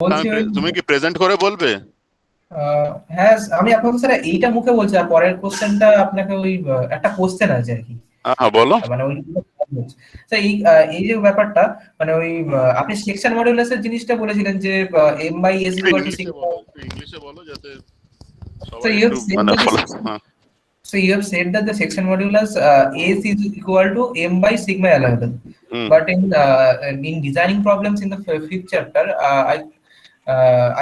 বলছি ওই তুমি কি প্রেজেন্ট করে বলবে? হ্যাঁ আমি আপনাকে স্যার এইটা মুখে বলছি, আর পরের কোশ্চেনটা আপনাকে ওই একটা কোশ্চেন আছে আর কি, হ্যাঁ বলো। মানে ওই স্যার এই যে ব্যাপারটা, মানে ওই আপনি সেকশন মডুলাসের জিনিসটা বলেছিলেন যে এম বাই এস একটু ইকুয়াল টু ইংলিশে সিগমা। বলো, একটু ইংলিশে বলো যাতে So সবাই you একটু have said মানে that follow. the So you have said that the section modulus S is equal to m by sigma LRL. Hmm. But in designing problems in the fifth chapter,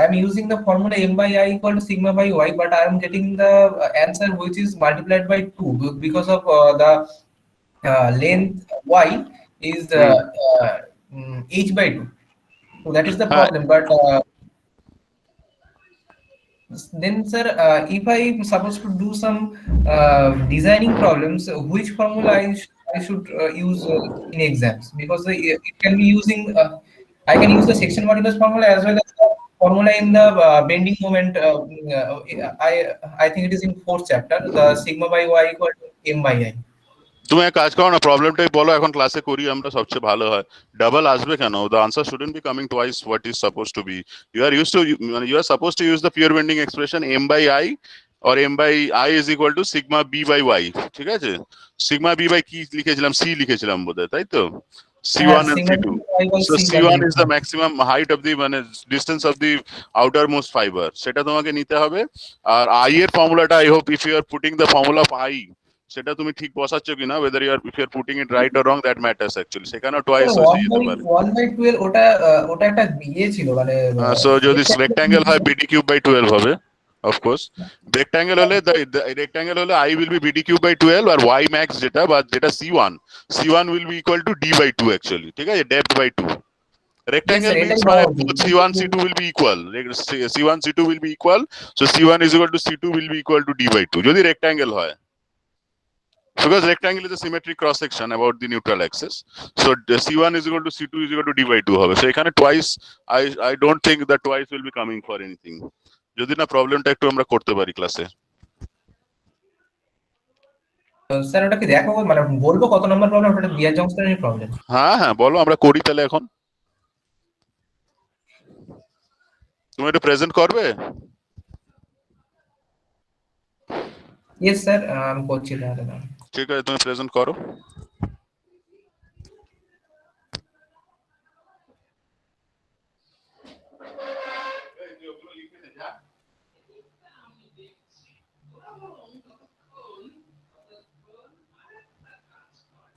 I am using the formula m by I equal to sigma by y, but I am getting the answer which is multiplied by 2 because of the length y is hmm. h by 2. So that is the হ্যাঁ, problem. But then, sir, if I am supposed to do some designing problems, which formula I should use in exams? Because it can be using, I can use the section modulus formula as well as the formula in the bending moment. I think it is in fourth chapter, the sigma by y equal to m by I. তুমি এক কাজ করো না, প্রবলেমটাই বলো, এখন ক্লাসে করি আমরা, সবচেয়ে ভালো হয়। ডাবল আসবে কেন? The answer shouldn't be coming twice what is suppose to be. You are use to, মানে you are suppose to use the pure bending expression M by I or m by I is equal to sigma b by y। ঠিক আছে? Sigma B by কি লিখেছিলাম? C লিখেছিলাম বোধহয়, তাই তো? C1 and Sigma C2. by y So c C1 is by the maximum height of the মানে distance of the outermost fiber, সেটা তোমাকে নিতে হবে। আর I এর ফর্মুলাটা, I hope if you are putting the formula of I, সেটা তুমি ঠিক বসাচ্ছ কিনা, whether you are, if you are putting it right or wrong, that matters actually, সেখানেও স্যার twice হয়ে যেতে পারে। 1/12 ওটা ওটা একটা ইয়ে ছিল মানে So যদি rectangle হয় rectangle BD cube by 12 হবে, of course। rectangle হলে the rectangle হলে I will be BD cube by 12, R Y max যেটা বা যেটা C1 will be equal to D by 2 actually, ঠিক আছে, depth by 2। Yes, rectangle sir, এটাই means ভাবা মানে উচিত। both C1 C2 will be equal, C1 C2 will be equal, so C1 is equal to C2 will be equal to D by 2 যদি rectangle হয়, because rectangle is a symmetric cross section about the neutral axis, so C1 is equal to C2 is equal to D by 2 হবে। so এখানে twice, I don't think that twice will be coming for anything, যদি না প্রবলেমটা একটু আমরা করতে পারি ক্লাসে। স্যার ওটা কি দেখো, মানে বলবো কত নম্বর প্রবলেম? ওটা বিয়ার জংশনের প্রবলেম। হ্যাঁ হ্যাঁ বলো, আমরা করি তাহলে এখন। তুমি একটু প্রেজেন্ট করবে? ইয়েস স্যার, আমি করছি তাহলে। ঠিক আছে, তুমি প্রেজেন্ট করো।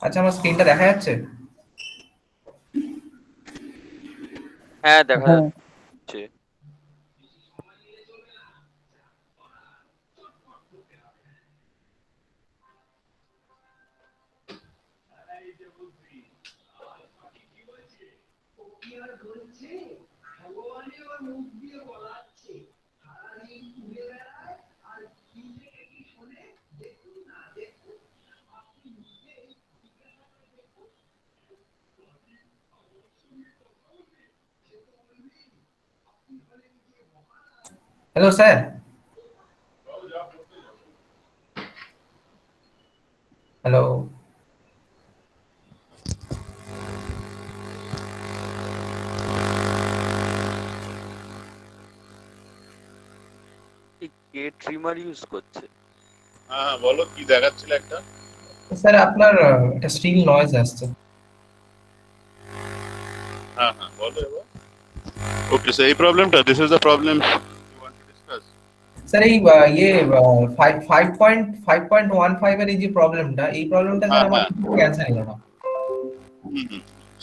আচ্ছা, আমার স্ক্রিনটা দেখা যাচ্ছে? হ্যাঁ দেখা যাচ্ছে। Hello sir. হ্যালো। কে ট্রিমার ইউজ করছে? হ্যাঁ বলো, কি দেখাচ্ছিল একটা? স্যার আপনার একটা স্টিল নয়েজ আসছে। হ্যাঁ হ্যাঁ বলো এবার। ওকে, সো এই প্রবলেমটা, this is the problem you want to discuss. Sir এই ইয়ে 5.5.15 এর এই যে প্রবলেমটা, এই প্রবলেমটা স্যার হ্যাঁ আমার হ্যাঁ। ক্যান্সেল হলো না।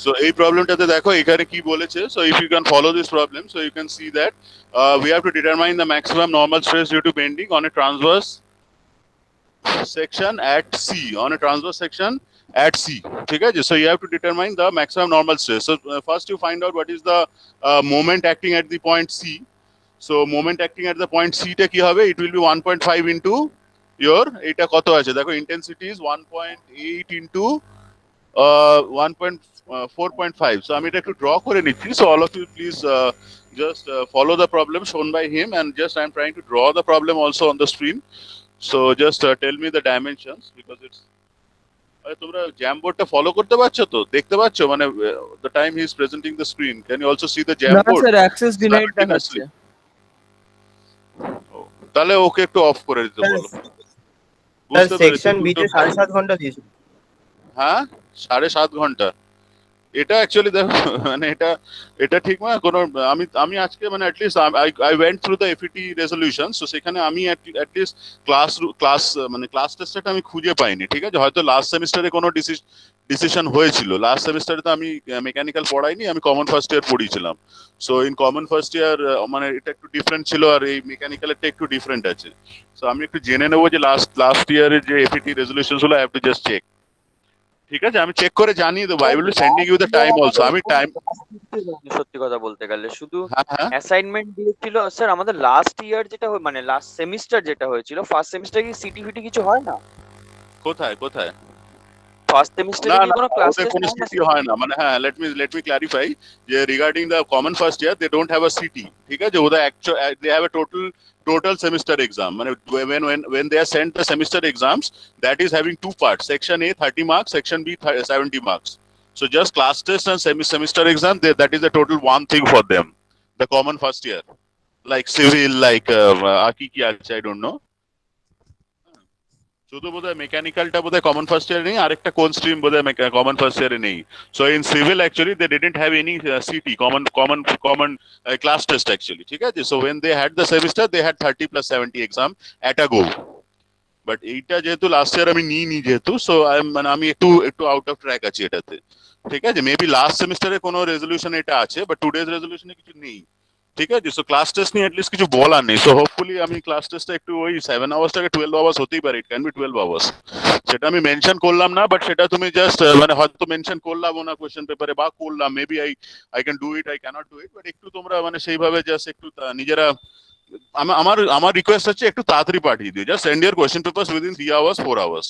So এই প্রবলেমটাতে দেখো এখানে কি বলেছে, so if you can follow this problem, so you can see that we have to determine the maximum normal stress due to bending on a transverse section at C, on a transverse section at C, ঠিক আছে? So you have to determine the maximum normal stress, so first you find out what is the moment acting at the point C। so moment acting at the point C টা কি হবে? it will be 1.5 into your, এটা কত আছে দেখো, intensity is 1.8 into 1.4.5, so আমি এটা একটু ড্র করে নিচ্ছি, so all of you please just follow the problem shown by him, and just I'm trying to draw the problem also on the screen, so just tell me the dimensions, because it's আরে তোমরা জ্যামবোর্ডটা follow করতে পারছো তো, দেখতে পাচ্ছো মানে the time he is presenting the screen, can you also see the না Jamboard sir access denied দেখাচ্ছে। তাহলে ওকে একটু অফ করে দিতে স্যার বলো। স্যার বুঝতে পেরেছি সেকশন দুটো বিতে 7.5 ঘন্টা দিয়েছিল। হ্যাঁ 7.5 ঘন্টা। এটা অ্যাকচুয়ালি দেখো মানে এটা এটা ঠিক না কোনো, আমি আমি আজকে মানে at least I went through the এফইটি resolution, so সেখানে আমি অ্যাটলিস্ট ক্লাস মানে ক্লাস টেস্টটা আমি খুঁজে পাইনি, ঠিক আছে। হয়তো লাস্ট সেমিস্টারে কোনো ডিসিশন হয়েছিল, লাস্ট সেমিস্টারে তো আমি মেকানিক্যাল পড়াইনি, আমি কমন ফার্স্ট ইয়ার পড়িয়েছিলাম। So in common first year মানে এটা একটু ডিফারেন্ট ছিল, আর এই মেকানিক্যালেরটা একটু ডিফারেন্ট আছে। সো আমি একটু জেনে নেবো যে লাস্ট ইয়ারের যে এফইটি রেজলিউশন গুলো I have to just check, ঠিক আছে। আমি চেক করে জানিয়ে দেবো, I will sending you the time also. আমি টাইম, সত্যি কথা বলতে গেলে শুধু হ্যাঁ হ্যাঁ অ্যাসাইনমেন্ট দিয়েছিল স্যার। আমাদের লাস্ট ইয়ার যেটা মানে লাস্ট সেমিস্টার যেটা হয়েছিল, ফার্স্ট সেমিস্টারে কি সিটি ফিটি কিছু হয় না? কোথায় কোথায়? ফার্স্ট সেমিস্টারে না কি না কোনো ক্লাস ওদের টেস্ট কোনো হয় না? সিটি হয় না, মানে হ্যাঁ let me clarify যে regarding the common first year they don't have a CT, ঠিক আছে। ওদের actual they have a total semester exam, মানে when they are sent the semester exams, that is having two parts, section A 30 marks, section B 70 marks. So just class test and semester exam, that is the total one thing for them, the common first year, like civil, like কি আছে I don't know. শুধু বোধহয় মেকানিক্যালটা বোধহয় common first ইয়ারে নেই, আরেকটা কোন stream বোধহয় কমন ফার্স্ট ইয়ারে নেই। So in civil actually they didn't have any CT common class test actually, ঠিক আছে। So when they had the semester they had 30 + 70 exam at a go. But এইটা যেহেতু লাস্ট ইয়ার আমি নিইনি যেহেতু, সো মানে আমি একটু একটু আউট অফ ট্র্যাক আছি এটাতে, ঠিক আছে। মেবি লাস্ট সেমিস্টারে কোনো রেজলিউশন এটা আছে, বাট টুডেজ রেজলিউশনে কিছু নেই, ঠিক আছে। সো ক্লাস টেস্ট নিয়ে অ্যাটলিস্ট কিছু বলার নেই। সো হোপফুলি আমি ক্লাস টেস্টটা একটু ওই 7 আওয়ার্সটাকে 12 আওয়ার্স হতেই পারে, ইট ক্যান বি 12 আওয়ার্স। সেটা আমি মেনশন করলাম না, বাট সেটা তুমি জাস্ট মানে হয়তো মেনশন করলাম না কোশ্চেন পেপারে, বা করলাম maybe I can do it, I can't do it, but একটু তোমরা মানে সেইভাবে জাস্ট একটু নিজেরা, আমার আমার রিকোয়েস্ট হচ্ছে একটু তাড়াতাড়ি পাঠিয়ে দিও। Just send year question papers within 3 hours 4 hours,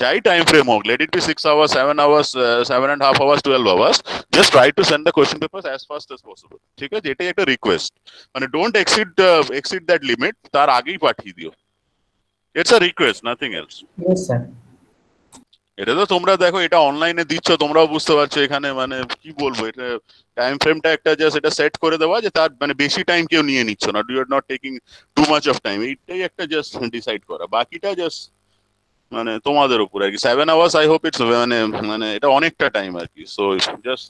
যাই টাইম ফ্রেম হোক, let it be 6 hours 7 hours 7.5 hours 12 hours, just try to send the question papers as fast as possible, ঠিক আছে। এটাই একটা রিকোয়েস্ট, মানে ডোন্ট exceed that limit, তার আগেই পাঠিয়ে দিও। It's a request, nothing else. Yes, sir. এটা তো তোমরা দেখো, এটা অনলাইনে দিচ্ছ, তোমরাও বুঝতে পারছো এখানে মানে কি বলবো, এটা টাইম ফ্রেমটা একটা জাস্ট এটা সেট করে দেওয়া যে তার মানে বেশি টাইম কেউ নিয়ে নিচ্ছ না, you are not taking too much of time, এইটাই একটা জাস্ট ডিসাইড করা, বাকিটা জাস্ট মানে তোমাদের উপর আর কি। 7 আওয়ার্স আই হোপ ইটস মানে মানে এটা অনেকটা টাইম আর কি। So just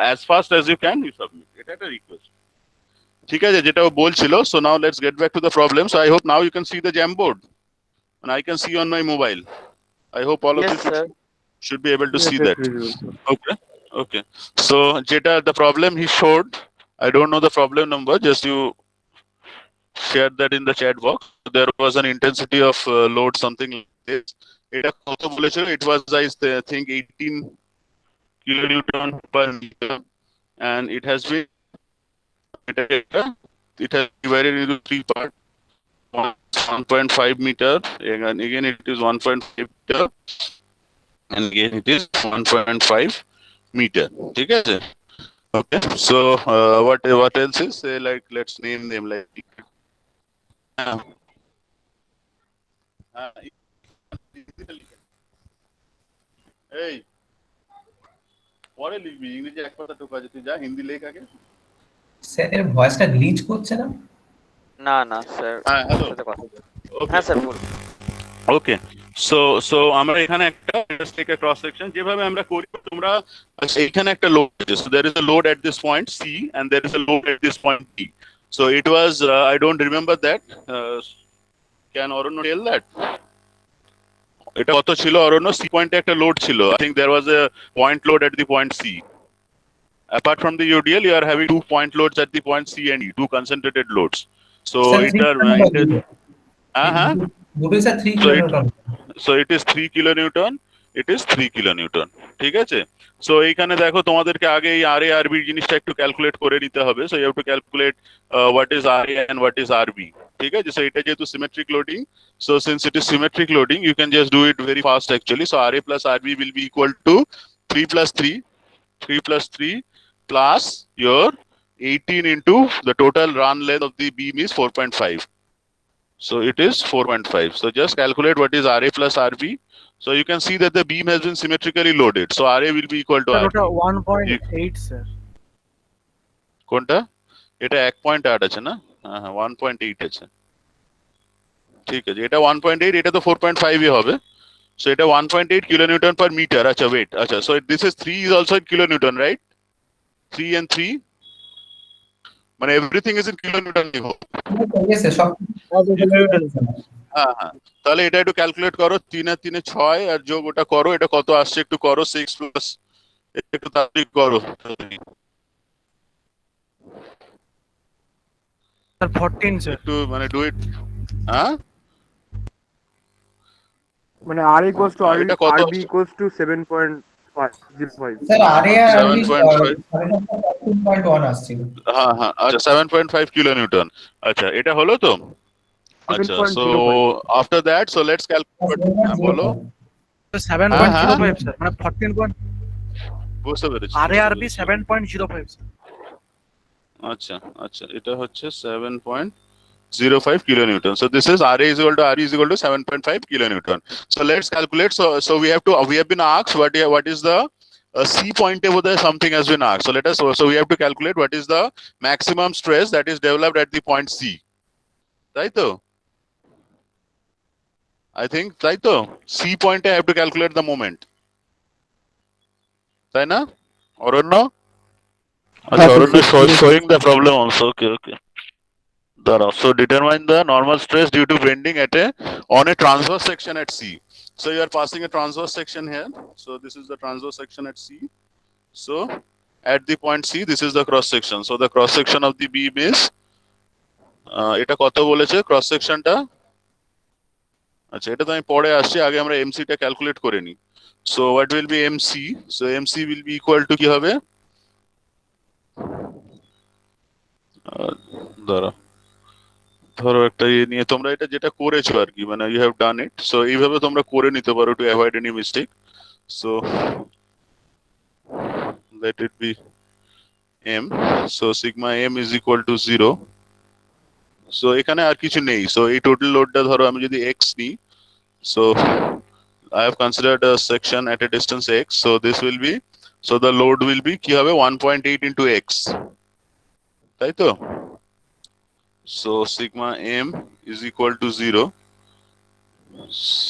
as fast as you can you submit, এটা একটা রিকোয়েস্ট, ঠিক আছে, যেটা ও বলছিল। So now let's get back to the problem. So I hope now you can see the Jamboard and I can see on my mobile. I hope all of Yes, you sir. should be able to see that. Okay. Okay. So Jeta, the problem he showed, I don't know the problem number, just you share that in the chat box. There was an intensity of load something like this. It was I think 18 kilonewton per meter, and it has been divided into 3 parts. 1.5 meter, and again it is 1.5 meter, and again it is 1.5 meter, ঠিক আছে। Okay, so what else is like, let's name them like এই পরে লিখবি, ইংরেজি এক কথা টোকা, তুই যা হিন্দি লেখ আগে। স্যার ভয়েসটা গ্লিচ করছে না? না না স্যার, হ্যাঁ হ্যালো, সাথে কথা বলুন। ওকে হ্যাঁ স্যার বলুন। ওকে। সো আমরা এখানে একটা টেক ক্রস সেকশন যেভাবে আমরা করি, তোমরা এইখানে একটা লোড আছে। So there is a load at this point C and there is a load at this point D. So it was I don't remember that, can Aranya tell that এটা কত ছিল অরণ্য? সি পয়েন্টে একটা লোড ছিল, I think there was a point load at the point C. Apart from the UDL, you are having 2 point loads at the point C and E, 2 concentrated loads. So it are দুটোই sir 3 kilonewton. So it is 3 kilonewton, it is 3 kilonewton, ঠিক আছে। So এইখানে দেখো তোমাদেরকে আগে এই RA RB জিনিসটা একটু ক্যালকুলেট করে নিতে হবে। So you have to calculate what is RA and what is RB, ঠিক আছে। সো এটা যেহেতু symmetric loading, so since it is symmetric loading you can just do it very fast actually. So RA plus RB will be equal to 3 plus 3 plus your 18 into the total run length of the beam is 4.5. So it is 4.5. So just calculate what is RA plus RB. So you can see that the beam has been symmetrically loaded. So RA will be equal to sir RB. ওটা 1.8 sir. কোনটা? এটা 1.8 আছে না? হ্যাঁ হ্যাঁ 1.8 আছে। ঠিক আছে, এটা 1.8, এটা তো 4.5 এ হবে। So এটা 1.8 kilonewton per meter. আচ্ছা wait, আচ্ছা so this is 3 is also in kilonewton, right? 3 and 3 মানে everything is in kilonewton I hope. Yes, sir, সব হ্যাঁ হ্যাঁ, তাহলে এটা একটু ক্যালকুলেট করো, 3 আর 3 6 আর যোগ ওটা করো, এটা কত আসছে একটু করো, 6 প্লাস একটু তাড়াতাড়ি করো। Sir 14 sir. একটু মানে ডু ইট। হ্যাঁ মানে R equals to এটা কত RB আসছে? equals to 7.505. স্যার আরে আর 7.5 13.1 আসছিল। হ্যাঁ হ্যাঁ আচ্ছা 7.5 কিলোনিউটন। আচ্ছা এটা হলো তো। আচ্ছা so 7.05. After that so let's calculate. বলো। 7.05 স্যার, মানে 14 পয়েন্ট। বুঝতে পেরেছি। RARB 7.05 sir. আচ্ছা আচ্ছা এটা হচ্ছে 7.05 kilonewton. So this is RA is equal to RE is equal to 7.5 kilonewton. So let's calculate. So we have been asked what is the C point over there, something has been asked. So let us so we have to calculate what is the maximum stress that is developed at the point C. Right though? I think right though. C point I have to calculate the moment. Right na? Aranya? Acha, Aranya showing the problem also. Okay. So determine the normal stress due to bending on a transverse section at C. So you are passing a transverse section here. So this is the transverse section at C. So at the point C, this is the cross section. So the cross section of the beam is এটা কত বলেছে cross সেকশনটা? আচ্ছা এটা তো আমি পরে আসছি, আগে আমরা এমসি টা ক্যালকুলেট করে নিই। So what will be MC? So MC will be equal to কি হবে? দাঁড়া, ধরো একটা নিয়ে তোমরা এটা যেটা করেছো আর কি, মানে you have done it, so এইভাবে তোমরা করে নিতে পারো to avoid any mistake. So let it be M. So sigma M is equal to 0। সো এখানে আর কিছু নেই। সো এই টোটাল লোডটা ধরো আমি যদি এক্স নিই, so I have considered a section at a distance x, so this will be, so the load will be কি হবে 1.8 into x, তাই তো? So sigma m is equal to 0.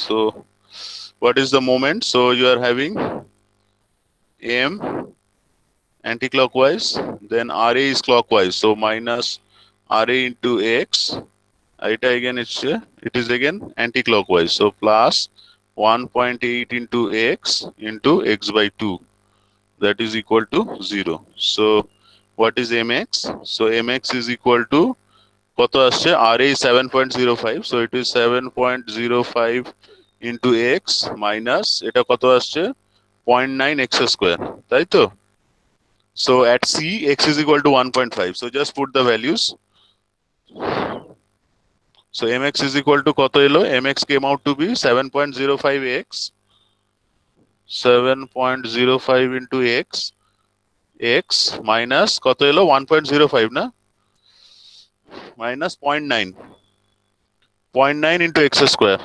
So what is the moment? So you are having m anti-clockwise, then RA is clockwise, so minus RA into x. It is again anti-clockwise, so plus 1.8 into x by 2, that is equal to 0. So what is mx? So mx is equal to কত আসছে? RA is 7.05, so it is 7.05 into x minus এটা কত আসছে 0.9 x square, তাই তো? So at C x is equal to 1.5, so just put the values. So mx is equal to কত এলো? mx came out to be 7.05x, 7.05 into x minus কত এলো? 1.05 না, minus 0.9, 0.9 into x square.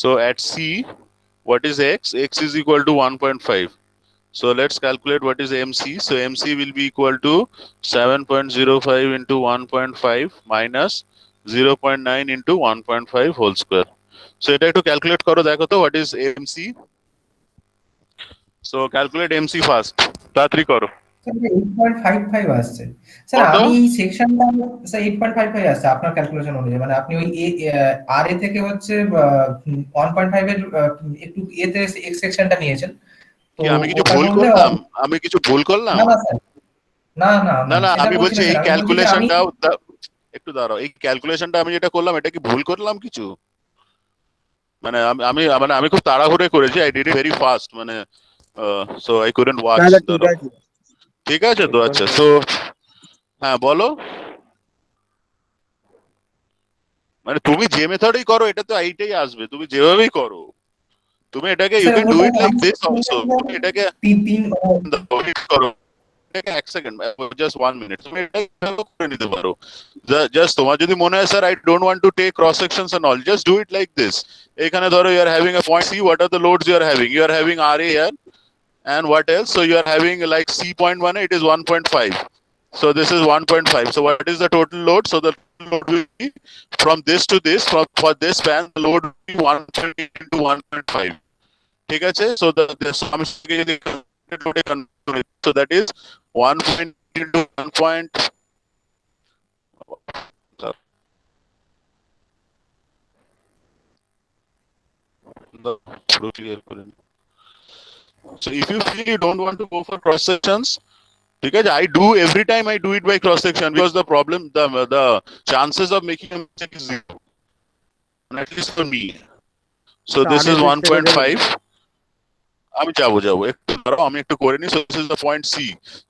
So at C, what is x? X is equal to 1.5. So let's calculate what is MC. So MC will be equal to 7.05 into 1.5 minus 0.9 into 1.5 whole square. So এটা একটু calculate করো, দেখো তো what is MC. So calculate MC first. তাড়াতাড়ি করো। Sir 8.55 আসছে। Sir কত? আমি এই সেকশনটা স্যার 8.55 আসছে আপনার ক্যালকুলেশন অনুযায়ী, মানে আপনি ওই আর এ থেকে হচ্ছে 1.5 এর একটু এতে এক্স সেকশনটা নিয়েছেন। তো কি আমি কিছু ওটার ভুল মধ্যে করলাম? আমি কিছু ভুল করলাম? না স্যার, না না না না সেটা আমি বলছি বলছি না এই স্যার, আমি বলছি যে আমি ক্যালকুলেশনটা একটু দাঁড়াও, এই ক্যালকুলেশনটা আমি যেটা করলাম এটা কি ভুল করলাম কিছু? মানে আমি খুব তাড়াহুড়ো করেছি, I did it very fast, মানে সো আই কুডন্ট ওয়াচ। তাহলে ঠিক আছে। ঠিক আছে তো, আচ্ছা সো হ্যাঁ বলো। মানে তুমি যে মেথডেই করো এটা তো এইটাই আসবে, তুমি যেভাবেই করো। তুমি এটাকে ইউ স্যার ক্যান ডু ওটা ইট লাইক আমি দিস অলসো, তুমি এটাকে তিন তিন wait করো, এটাকে এক সেকেন্ড, জাস্ট 1 মিনিট, তুমি এটাকে এভাবে করে নিতে পারো। জাস্ট তোমার যদি মনে হয় sir I don't want to take cross sections and all, just do it like this. এখানে ধরো you are having a point C, what are the loads you are having? You are having R A here, and what else? So you are having like C.1, it is 1.5. So this is 1.5. So what is the total load? So the load will be from this to this, for this span, the load will be 1.8 into 1.5. ঠিক আছে? So আমি যদি load এ convert করি, so that is 1 into 1 point. Clear করে নিই। So if you feel you don't want to go for cross sections, because I do every time I do it by cross section, because the problem, the chances of making a mistake is 0, and at least for me. So this is 1.5. আমি যাবো একটু ধরো আমি একটু করে নি। So this is the point C.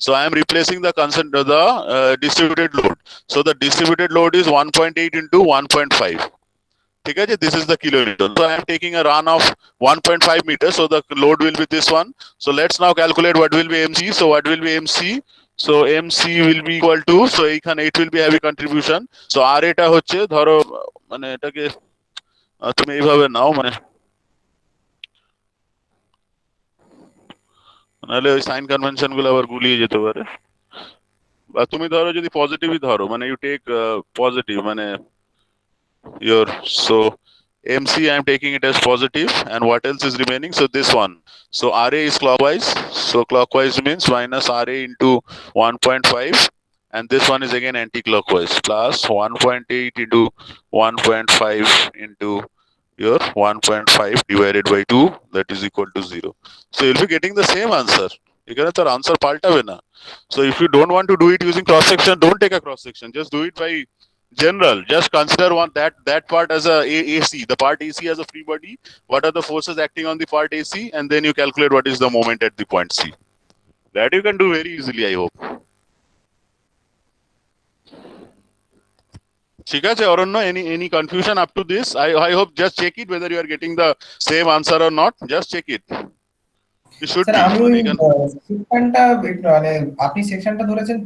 So I am replacing the distributed load. So the distributed load is 1.8 into 1.5. ঠিক আছে? This is the kilonewton. So I am taking a run of 1.5 meters. So the load will be this one. So let's now calculate what will be MC. So what will be MC? So MC will be equal to, so এখানে it will be heavy contribution. So আর এটা হচ্ছে ধরো মানে এটাকে তুমি এইভাবে নাও, মানে নাহলে ওই সাইন কনভেনশন গুলো আবার গুলিয়ে যেতে পারে। বা তুমি ধরো যদি পজিটিভই ধরো, মানে ইউ টেক পজিটিভ, মানে your, so MC I am taking it as positive, and what else is remaining? So this one. So RA is clockwise. So clockwise means minus RA into 1.5, and this one is again anti-clockwise, plus 1.8 into 1.5 into your 1.5 divided by 2, that is equal to 0. So you'll be getting the same answer. এখানে তার answer পাল্টাবে না। So if you don't want to do it using cross section, don't take a cross section, just do it by general. Just consider that part as AC, the part AC as a free body. What are the forces acting on the part AC, and then you calculate what is the moment at the point C. That you can do very easily, I hope. ঠিক আছে অরণ্য, any confusion up to this? I hope, just check it whether you are getting the same answer or not. Just check it. You should sir be. আমি ওই সেকশনটা মানে আপনি সেকশনটা ধরেছেন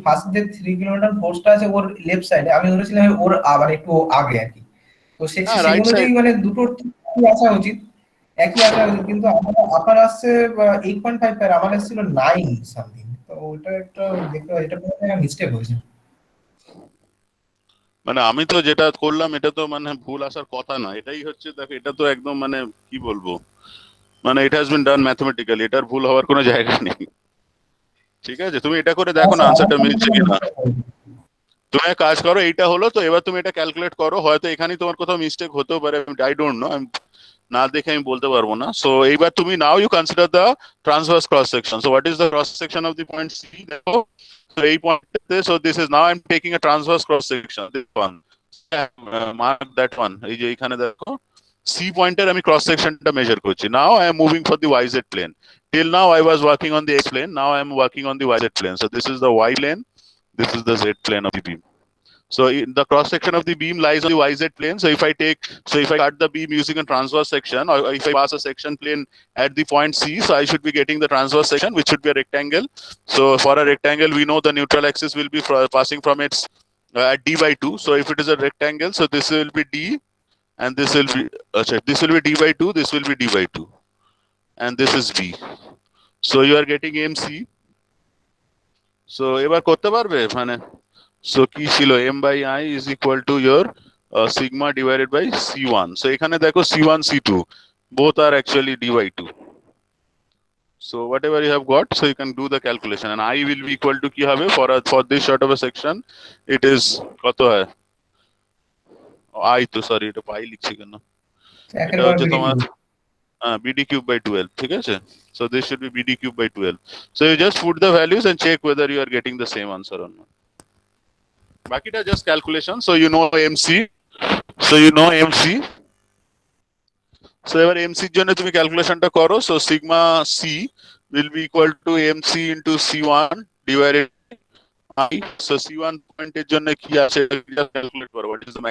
first যে 3 কিলোমিটার ফোর্সটা আছে ওর লেফট সাইডে, আমি ধরেছিলাম ওর আবার একটু আগে আর কি। তো সেকশন হ্যাঁ, right অনুযায়ী side. মানে দুটো একই আসা উচিত, কিন্তু আপনার আসছে 8.5 আর আমার আসছিল 9 সামথিং। তো ওটা একটা দেখতে এটা কোনো মিস্টেক হয়েছে। মানে আমি তো যেটা করলাম এটা তো মানে ভুল আসার কথা না, এটাই হচ্ছে দেখো, এটা তো একদম মানে কি বলবো, মানে it has been done mathematically, এটার ভুল হওয়ার কোনো জায়গা নেই। ঠিক আছে? তুমি এটা করে দেখো না আনসারটা মিলছে কিনা। তুমি এক কাজ করো, এইটা হলো তো, এবার তুমি এটা ক্যালকুলেট করো, হয়তো এখানেই তোমার কোথাও মিস্টেক হতেও পারে, আই ডোন্ট নো, না দেখে আমি বলতে পারবো না। সো এইবার তুমি নাও you consider the transverse cross section. So what is the cross section of the point C? দেখো, so এই পয়েন্টে, so this is now I am taking a transverse cross section, this one, mark that one. এই যে এখানে দেখো C পয়েন্টের আমি cross সেকশনটা মেজার করছি। নাও I M moving for the YZ plane. Till now I was working on the X plane, now I am working on the YZ plane. So this is the Y plane, this is the Z plane of the beam. So the cross section of the beam lies on the YZ plane. So if I cut the beam using a transverse section, or if I pass a section plane at the point C, so I should be getting the transverse section, which should be a rectangle. So for a rectangle, we know the neutral axis will be passing from its at d by 2. So if it is a rectangle, so this will be d, and this will be this will be d by 2, this will be d by 2, and this is b. So you are getting MC. So এবার করতে পারবে মানে, so কি ছিল, m by I is equal to your sigma divided by C1. So এখানে দেখো C1 C2 both are actually d by 2. So whatever you have got, so you can do the calculation, and I will be equal to কি হবে for this short of a section, it is কত হয়, I তো sorry এটা পাই লিখছি কেন, এটা হচ্ছে তোমার BD cube by 12, ঠিক আছে? So this should be BD cube by 12. So you just put the values and check whether you are getting the same answer or not. বাকিটা just calculation. So you know MC. So এবার MC এর জন্য তুমি ক্যালকুলেশনটা করো। So sigma C will be equal to MC into C1 divided So C1 point এর জন্য কি আছে ক্যালকুলেট করো what is the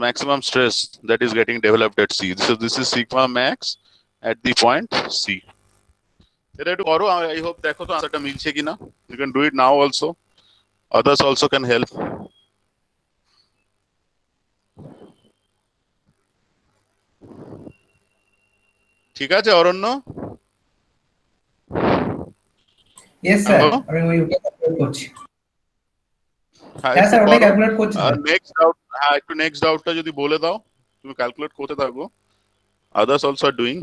maximum stress that is getting developed at C. So this is sigma max at the point C. এটা একটু করো, I hope দেখো তো আনসারটা মিলছে কিনা. You can do it now also. Others also can help. ঠিক আছে অরণ্য? Yes sir, Hello? আমি ওইটা ক্যালকুলেট করছি। হ্যাঁ হ্যাঁ একটু স্যার, ওটাই করো। ক্যালকুলেট করছি আর স্যার। নেক্সট ডাউট, হ্যাঁ একটু নেক্সট ডাউটটা যদি বলে দাও, তুমি ক্যালকুলেট করতে থাকো, others also are doing.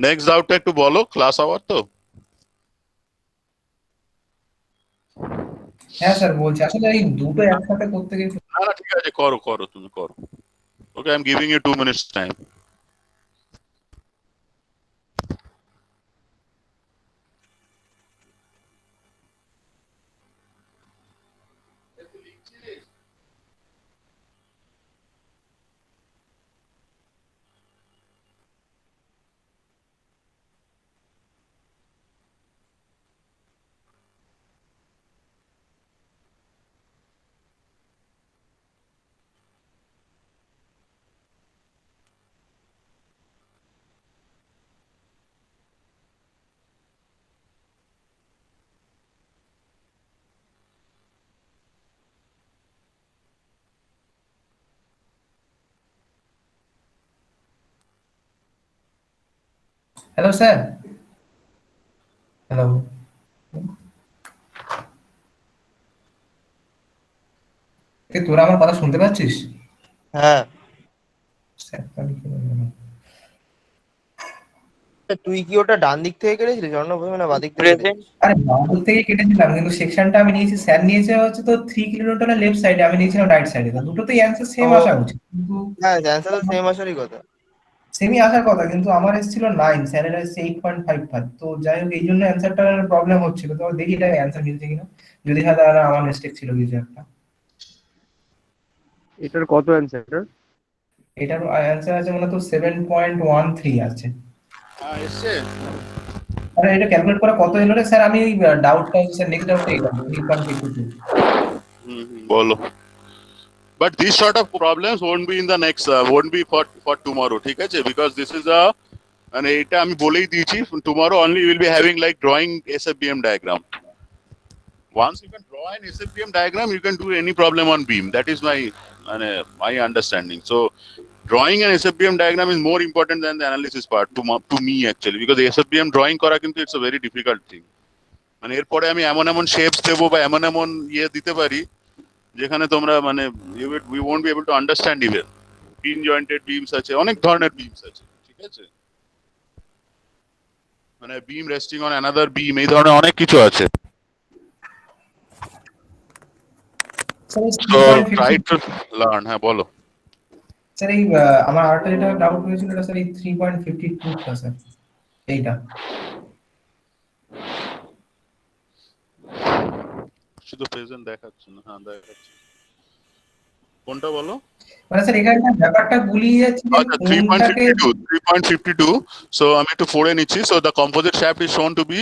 Next ডাউটটা একটু বলো, ক্লাস আওয়ার তো। হ্যাঁ স্যার বলছি, আসলে এই দুটো একসাথে করতে গিয়ে না না ঠিক আছে, করো করো তুমি করো। Okay, I am giving you 2 minutes time. Hello sir, hello, তোরা আমার কথা শুনতে পাচ্ছিস? হ্যাঁ, স্যার, আমি কি বলবো না। তুই কি ওটা ডান দিক থেকে কেটেছিলি জন্য না বাঁ দিক থেকে প্রেজেন্ট আরে বাম থেকে কেটেছিলাম, কিন্তু সেকশনটা আমি নিয়েছি, স্যার নিয়েছে হচ্ছে তো 3 কিলোমিটার লেফট সাইডে, আমি নিয়েছিলাম রাইট সাইডে। তো দুটোতেই অ্যান্সার সেম ও। আসা উচিত, কিন্তু হ্যাঁ, অ্যান্সার তো সেম আসারই কথা। সেমই আসার কথা, কিন্তু আমার এসেছিল 9, স্যারের এসেছে 8.55। তো যাই হোক, এই জন্য অ্যান্সারটার প্রবলেম হচ্ছিল। তো দেখি এটা অ্যান্সার মিলছে কিনা, যদি হয় তাহলে আমার মিস্টেক ছিল কিছু একটা। এটার কত অ্যান্সার? এটার অ্যান্সার আছে মনে তো 7.13 আছে। হ্যাঁ এসছে। আরে এটা ক্যালকুলেট করা কত এলো রে স্যার? আমি ডাউটটা স্যার, নেক্সট ডাউটটা এটা 3.52। বলো। But these sort of problems won't be in the next, won't be for tomorrow, ঠিক আছে? Because this is a, মানে এটা আমি বলেই দিয়েছি, tomorrow only you will be having like drawing SFBM diagram. Once you can draw an SFBM diagram, you can do any problem on beam. That is my understanding. So drawing an SFBM diagram is more important than the analysis part to me actually, because the SFBM drawing করা কিন্তু it's a very difficult thing. মানে এরপরে আমি এমন এমন shapes দেবো বা এমন এমন ইয়ে দিতে পারি যেখানে তোমরা মানে we won't be able to understand even. Pin jointed beams আছে, অনেক ধরনের beams আছে, ঠিক আছে? মানে beam resting on another beam, এই ধরনের অনেক কিছু আছে। Sir So try to learn. হ্যাঁ বলো। স্যার এই আমার আরেকটা যেটা ডাউট হয়েছিল এটা স্যার এই 3.52 টা স্যার, এইটা শুধু প্রেজেন্ট দেখাচ্ছে না, হ্যাঁ দেখাচ্ছে। কোনটা বলো? মানে স্যার এখানে না ব্যাপারটা গুলিয়ে যাচ্ছে যে আচ্ছা কোনটাকে 3.52. So আমি একটু পড়ে নিচ্ছি। So the composite shaft is shown to be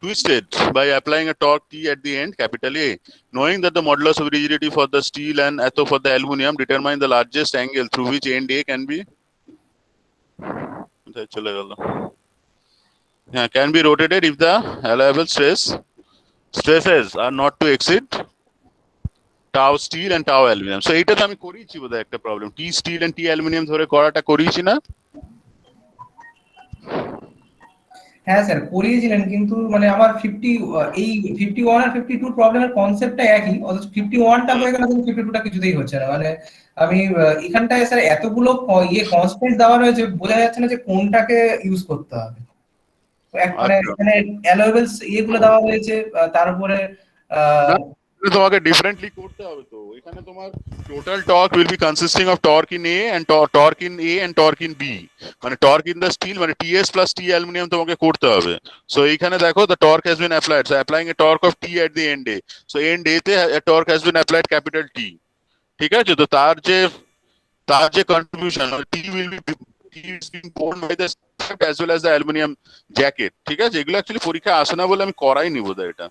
twisted by applying a torque T at the end, capital A. Knowing that the modulus of rigidity for the steel and atho for the aluminum determine the largest angle through which end A can be চলে গেল। Yeah, can be rotated if the allowable stresses are not to exceed tau steel and tau aluminum. So এইটা তো আমি করিয়েছি বোধহয় একটা problem, T steel and T aluminum ধরে করাটা করিয়েছি না? হ্যাঁ স্যার করিয়েছিলেন, কিন্তু মানে আমার 50 এই 51 আর 52 প্রবলেমের কনসেপ্টটা একই, অথচ 51টা হয়ে গেল কিন্তু 52টা কিছুতেই হচ্ছে না। মানে আমি এখানটায় স্যার এতগুলো কনস্ট্যান্ট দেওয়া রয়েছে, বোঝা যাচ্ছে না যে কোনটাকে ইউজ করতে হবে। মানে আচ্ছা। এখানে অ্যালোয়েবলস এগুলো দেওয়া হয়েছে, তার উপরে না, তোমাকে ডিফারেন্টলি করতে হবে তো। এখানে তোমার total torque will be consisting of torque in A and torque in A and torque in B, মানে টর্ক ইন দ্য স্টিল মানে টিএস প্লাস টি অ্যালুমিনিয়াম তোমাকে করতে হবে। সো এইখানে দেখো the torque has been applied, so applying a torque of T at the end A, so end A তে torque has been applied capital T, ঠিক আছে? তো তার যে contribution T will be T is being borne by the shaft as well as the aluminum jacket, ঠিক আছে? এগুলো actually পরীক্ষা আসে না বলে আমি করাই নি বোধহয় এটা।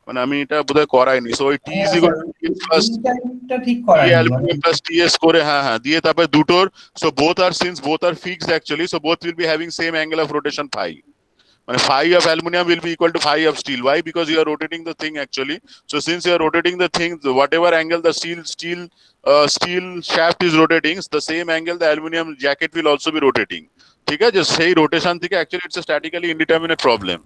মানে আমি এটা বোধহয় করাইনি, সো ওই টি ইজ ইকুয়াল টু প্লাস এই টাইমটা ঠিক টি করায়নি মানে অ্যালুমিনিয়াম প্লাস টিএস করে, হ্যাঁ হ্যাঁ, দিয়ে তারপরে দুটোর, so both are since both are fixed actually, so both will be having same angle of rotation phi. And phi of aluminum will be equal to phi of steel. Why? Because you are rotating the thing actually. So since you are rotating the thing, whatever angle the steel shaft is rotating, the same angle the aluminum jacket will also be rotating. ঠিক আছে, সেই rotation থেকে actually it's statically indeterminate problem.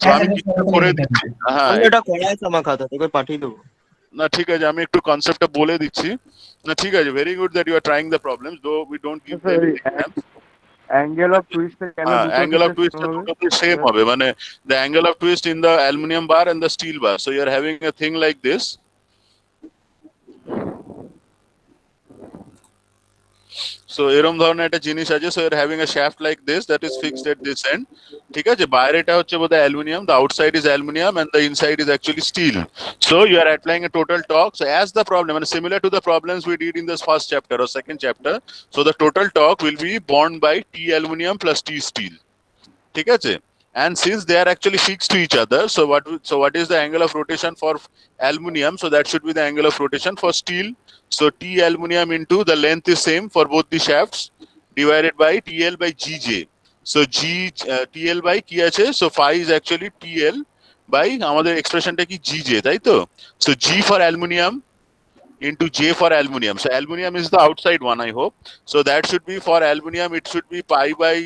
So হ্যাঁ আমি এটা কিছু totally করে indeterminate। দিচ্ছি, হ্যাঁ আমি এটা করা আছে আমার খাতা তোকে পাঠিয়ে দেবো। না ঠিক আছে, আমি একটু কনসেপ্টটা বলে দিচ্ছি। না ঠিক আছে, very good that you are trying the problems, though we don't give Sir, them এই এক্সাম্পল। অ্যাঙ্গেল অফ টুইস্ট কেন হ্যাঁ, দুটো অ্যাঙ্গেল অফ টুইস্ট হবে? দুটোতে সেম হবে, মানে the angle of twist in the aluminum bar and the steel bar. So you are having a thing like this. So এরকম ধরনের একটা জিনিস আছে, so you're having a shaft like this that is fixed at this end. ঠিক আছে, বাইরেটা হচ্ছে বোধহয় aluminium, the outside is aluminum and the inside is actually steel. So you are applying a total torque. So as the problem, and similar to the problems we did in this first chapter or second chapter, so the total torque will be borne by T aluminum plus T steel. ঠিক আছে, and since they are actually fixed to each other, so what is the angle of rotation for aluminum? So that should be the angle of rotation for steel. So T aluminum into the length is same for both the shafts divided by TL by GJ. So TL by কি আছে, so phi is actually TL by আমাদের এক্সপ্রেশনটা কি GJ, তাই তো? So G for aluminum into J for aluminum. So aluminum is the outside one, I hope. So that should be for aluminum, it should be pi by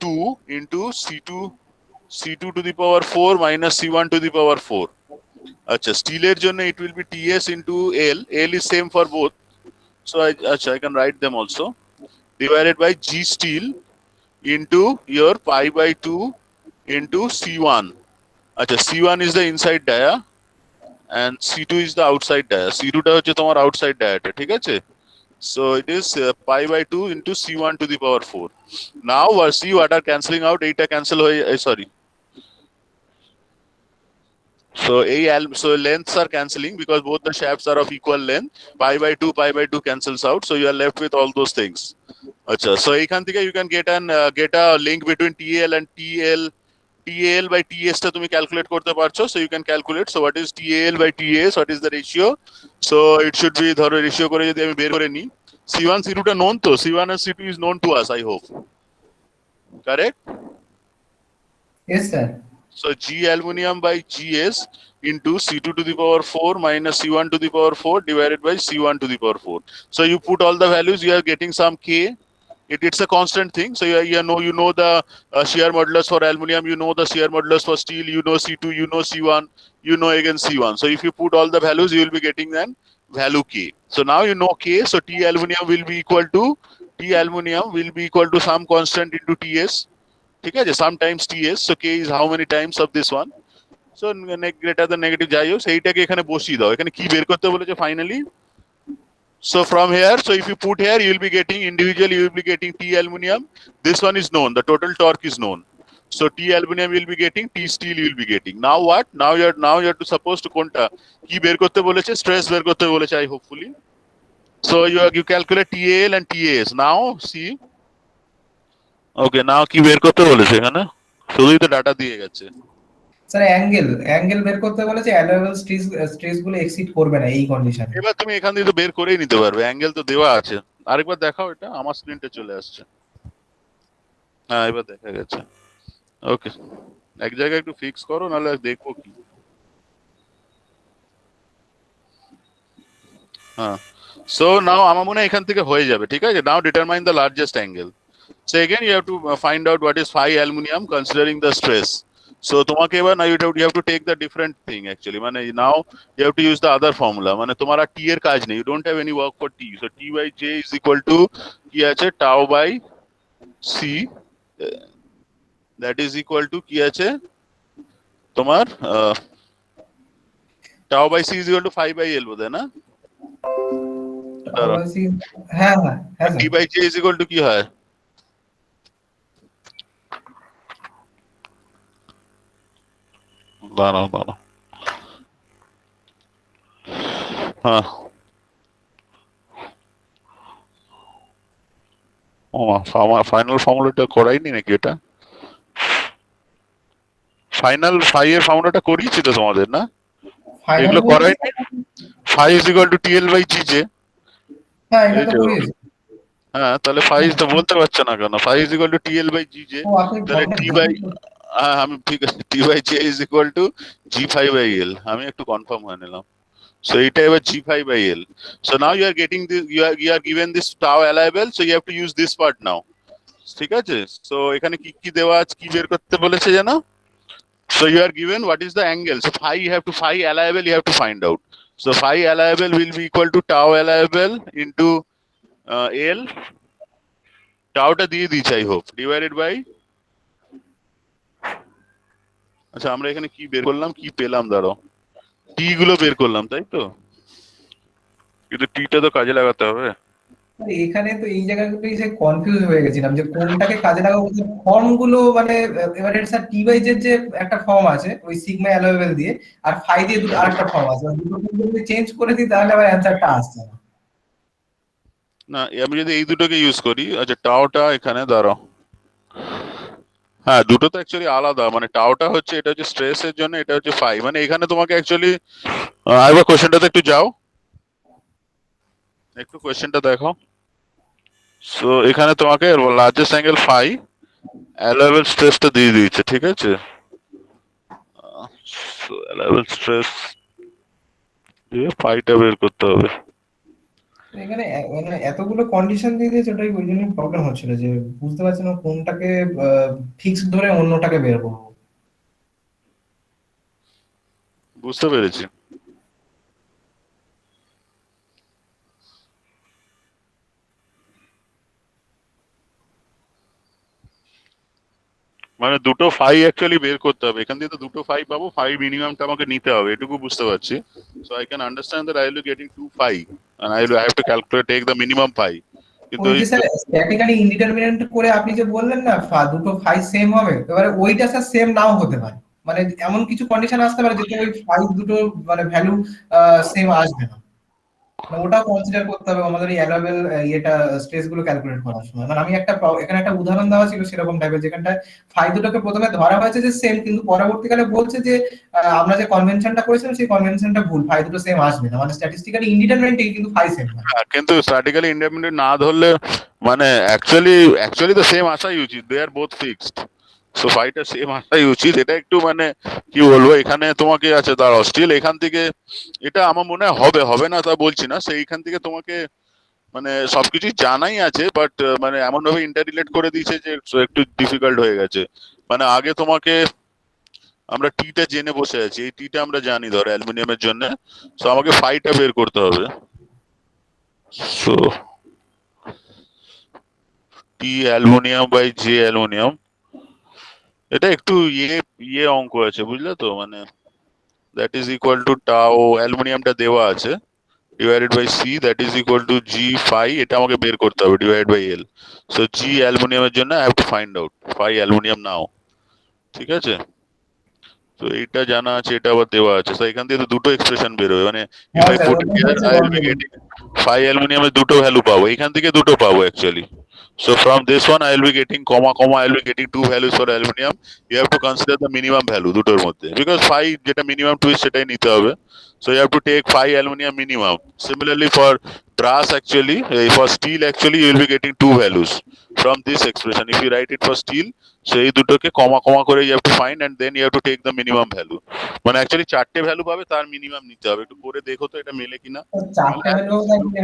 2 into C2 to the power 4 minus C1 to the power 4. আচ্ছা, স্টিলের জন্য it will be TS into L is same for both. So I can write them also. Divided by G steel into your pi by 2 into C1. আচ্ছা, C1 is the inside dia and C2 is the outside dia. C2 টা হচ্ছে তোমার outside diaটা, ঠিক আছে? So it is pi by 2 into C1 to the power 4. Now see what are cancelling out, এইটা cancel হয়ে, sorry. So lengths are cancelling because both the shafts are of equal length. Pi by 2 cancels out. So you are left with all those things. Acha, so এইখান থেকে you can get a link between TL and TAL by TS টা তুমি calculate করতে পারছো. So you can calculate. So what is TAL by TS? What is the ratio? So it should be, ধরো ratio করে যদি আমি বের করে নিই, C1 C2 টা known তো, C1 and C2 is known to us, I hope. Correct? Yes sir। So G aluminum by GS into C2 to the power 4 minus C1 to the power 4 divided by C1 to the power 4. So you put all the values, you are getting some K. It's a constant thing. So you know the shear modulus for aluminum, you know the shear modulus for steel, you know C2, you know C1, you know again C1. So if you put all the values, you will be getting then value K. So now you know K. So T aluminum will be equal to some constant into TS. ঠিক আছে, sometimes TS. So K is how many times of this one? So greater than negative যাই হোক, সেইটাকে এখানে বসিয়ে দাও। এখানে কি বের করতে বলেছে finally? So from here, so if you put here, you will be getting individually, you will be getting T aluminum. This one is known, the total torque is known. So T aluminum you will be getting, T steel you will be getting. Now what? Now you are to supposed to কোনটা কি বের করতে বলেছে? Stress বের করতে বলেছে, I hopefully. So you calculate TAL and TAS. Now see. ওকে, নাও কি বের করতে বলেছে এখানে? শুধুই তো ডাটা দিয়ে গেছে। স্যার অ্যাঙ্গেল বের করতে বলেছে, অ্যালাউয়েবল স্ট্রেস গুলো এক্সিড করবে না এই কন্ডিশনে। এবার তুমি এখান থেকে তো বের করেই নিতে পারবে, অ্যাঙ্গেল তো দেওয়া আছে। আরেকবার দেখাও, এটা আমার স্ক্রিনটা চলে আসছে। হ্যাঁ, এবার দেখা গেছে। ওকে, এক জায়গায় একটু ফিক্স করো, নাহলে দেখবো কি। হ্যাঁ, সো নাও আমার মনে হয় এখান থেকে হয়ে যাবে, ঠিক আছে? Now determine the largest angle. So again you have to find out what is phi aluminum considering the stress. So তোমাকে এবার now you have to take the different thing actually, মানে now you have to use the other formula, মানে তোমার আর T এর কাজ নেই, you don't have any work for T. So T by J is equal to কি আছে, tau by C, that is equal to কি আছে তোমার tau by C is equal to phi by L বোধহয় না? হ্যাঁ T by J is equal to কি হয়? দাঁড়াও হ্যাঁ, ফাইনাল ফর্মুলাটা করাইনি নাকি? এটা ফাইনাল ফাই এর ফর্মুলাটা করিয়েছি তো তোমাদের, না? ফাইনাল এগুলো করাই phi is equal to TL by GJ। হ্যাঁ এটা এই তো যে করিয়েছি। হ্যাঁ, তাহলে phi তো বলতে পারছো না কেন? phi is equal to TL by GJ। ও আপনি তাহলে ফর্মটা T by দেখেন। হ্যাঁ আমি ঠিক আছে, T by J is equal to G5 by L। আমি একটু কনফার্ম হয়ে নিলাম। So এটা এবার G5 by L। So now you are getting this, you are given this tau allowable, so you have to use this part now। ঠিক আছে? So এখানে কি কি দেওয়া আছে, কি বের করতে বলেছে জানো? So you are given what is the angle, so phi you have to, phi allowable you have to find out। So phi allowable will be equal to tau allowable into L, টাউটা দিয়ে দিচ্ছি I hope, divided by, আচ্ছা আমরা এখানে কি বের করলাম, কি পেলাম, দাঁড়াও, টি গুলো বের করলাম তাই তো, কিন্তু টিটা তো কাজে লাগাতে হবে। আরে এখানে তো এই জায়গাগুলোই সে কনফিউজ হয়ে গেছিলাম যে কোনটাকে কাজে লাগাবো। ফর্ম গুলো মানে এবারে স্যার টি বাই জেড যে একটা ফর্ম আছে ওই সিগমা অ্যালোয়েবল দিয়ে, আর ফাই দিয়ে দুটো আরেকটা ফর্ম আছে, ওই দুটো যদি চেঞ্জ করে দিই তাহলে আবার অ্যানসারটা আসছে না। না আমি যদি এই দুটোকে ইউজ করি, আচ্ছা টাওটা এখানে দাঁড়াও, হ্যাঁ দুটো তো অ্যাকচুয়ালি আলাদা, মানে টাওটা হচ্ছে, এটা হচ্ছে স্ট্রেস এর জন্য, এটা হচ্ছে ফাই, মানে এখানে তোমাকে অ্যাকচুয়ালি আরেকবার কোশ্চেনটাতে একটু যাও, একটু কোশ্চেনটা দেখো। সো এখানে তোমাকে লার্জেস্ট অ্যাঙ্গেল ফাই অ্যালাওয়েবল স্ট্রেসটা দিয়ে দিয়েছে, ঠিক আছে? সো অ্যালাওয়েবল স্ট্রেস দিয়ে ফাইটা বের করতে হবে। এখানে মানে এতগুলো কন্ডিশন দিয়ে দিয়েছে, ওটাই ওই জন্য প্রবলেম হচ্ছিল যে বুঝতে পারছি না কোনটাকে ফিক্স ধরে অন্যটাকে বের করবো। বুঝতে পেরেছি। মানে দুটো ফাই অ্যাকচুয়ালি বের করতে হবে, এখান থেকে তো দুটো ফাই পাবো, ফাই মিনিমামটা আমাকে নিতে হবে, এটুকু বুঝতে পারছি। So I can understand that I will be getting two phi and I have to calculate take the minimum phi. কিন্তু ওই যে স্যার স্ট্যাটিক্যালি ইনডিটারমিনেন্ট করে আপনি যে বললেন না দুটো ফাই সেম হবে, এবারে ওইটা স্যার সেম নাও হতে পারে, মানে এমন কিছু কন্ডিশন আসতে পারে যেটা ওই ফাই দুটো মানে ভ্যালু সেম আসবে না, মানে ওটাও কনসিডার করতে হবে আমাদের এই অ্যালাবেল ইয়েটা স্ট্রেস গুলো ক্যালকুলেট করার সময়। মানে আমি একটা এখানে একটা উদাহরণ দেওয়া ছিল সেরকম টাইপের, যেখানটা ফাই দুটোকে প্রথমে ধরা হয়েছে যে সেম, কিন্তু পরবর্তীকালে বলছে যে আমরা যে কনভেনশনটা করেছিলাম সেই কনভেনশনটা ভুল, ফাই দুটো সেম আসবে না, মানে স্ট্যাটিস্টিক্যালি ইনডিটারমিনেন্ট কিন্তু ফাই সেম না। কিন্তু স্ট্যাটিক্যালি ইন্ডিপেন্ডেন্ট না ধরলে, মানে অ্যাকচুয়ালি তো সেম আসাই উচিত, দে আর বোথ ফিক্সড। সো ফাইটা সেম আসাই উচিত, এটা একটু মানে কি বলবো, এখানে তোমাকে আছে দাঁড়াও, স্টিল এখান থেকে এটা আমার মনে হয় হবে, হবে না তা বলছি না, সেইখান থেকে তোমাকে মানে সবকিছু জানাই আছে, বাট মানে এমন ভাবে ইন্টাররিলেট করে দিয়েছে যে একটু ডিফিকাল্ট হয়ে গেছে। মানে আগে তোমাকে, আমরা টিটা জেনে বসে আছি, এই টিটা আমরা জানি ধরো অ্যালুমিনিয়ামের জন্য, সো আমাকে ফাইটা বের করতে হবে। So T aluminium by J aluminium, এটা একটু ইয়ে অঙ্ক আছে বুঝলে তো, মানে দ্যাট ইজ ইকুয়াল টু টাও, অ্যালুমিনিয়ামটা দেওয়া আছে, divided by C, that is equal to G phi, এটা আমাকে বের করতে হবে, divided by L. So G অ্যালুমিনিয়ামের জন্য I have to find out phi aluminium now, ঠিক আছে? তো এটা জানা আছে, এটা আবার দেওয়া আছে, তো এখান থেকে তো দুটো এক্সপ্রেশন বের হবে, মানে if I put here I will be getting phi অ্যালুমিনিয়ামের দুটো ভ্যালু পাবো, এখান থেকে দুটো পাবো actually. So from this one I will be getting comma comma, I will be getting two values for aluminium. You have to consider the minimum value দুটোর মধ্যে, because phi যেটা minimum twist সেটাই নিতে হবে। So you have to take phi aluminium minimum. Similarly for brass actually, for steel actually you will be getting two values from this expression. If you write it for steel, so এই দুটোকে comma comma করে you have to find and then you have to take the minimum value. মানে actually চারটে value পাবে, তার minimum নিতে হবে, একটু করে দেখো তো এটা মেলে কিনা। চারটে ভ্যালু,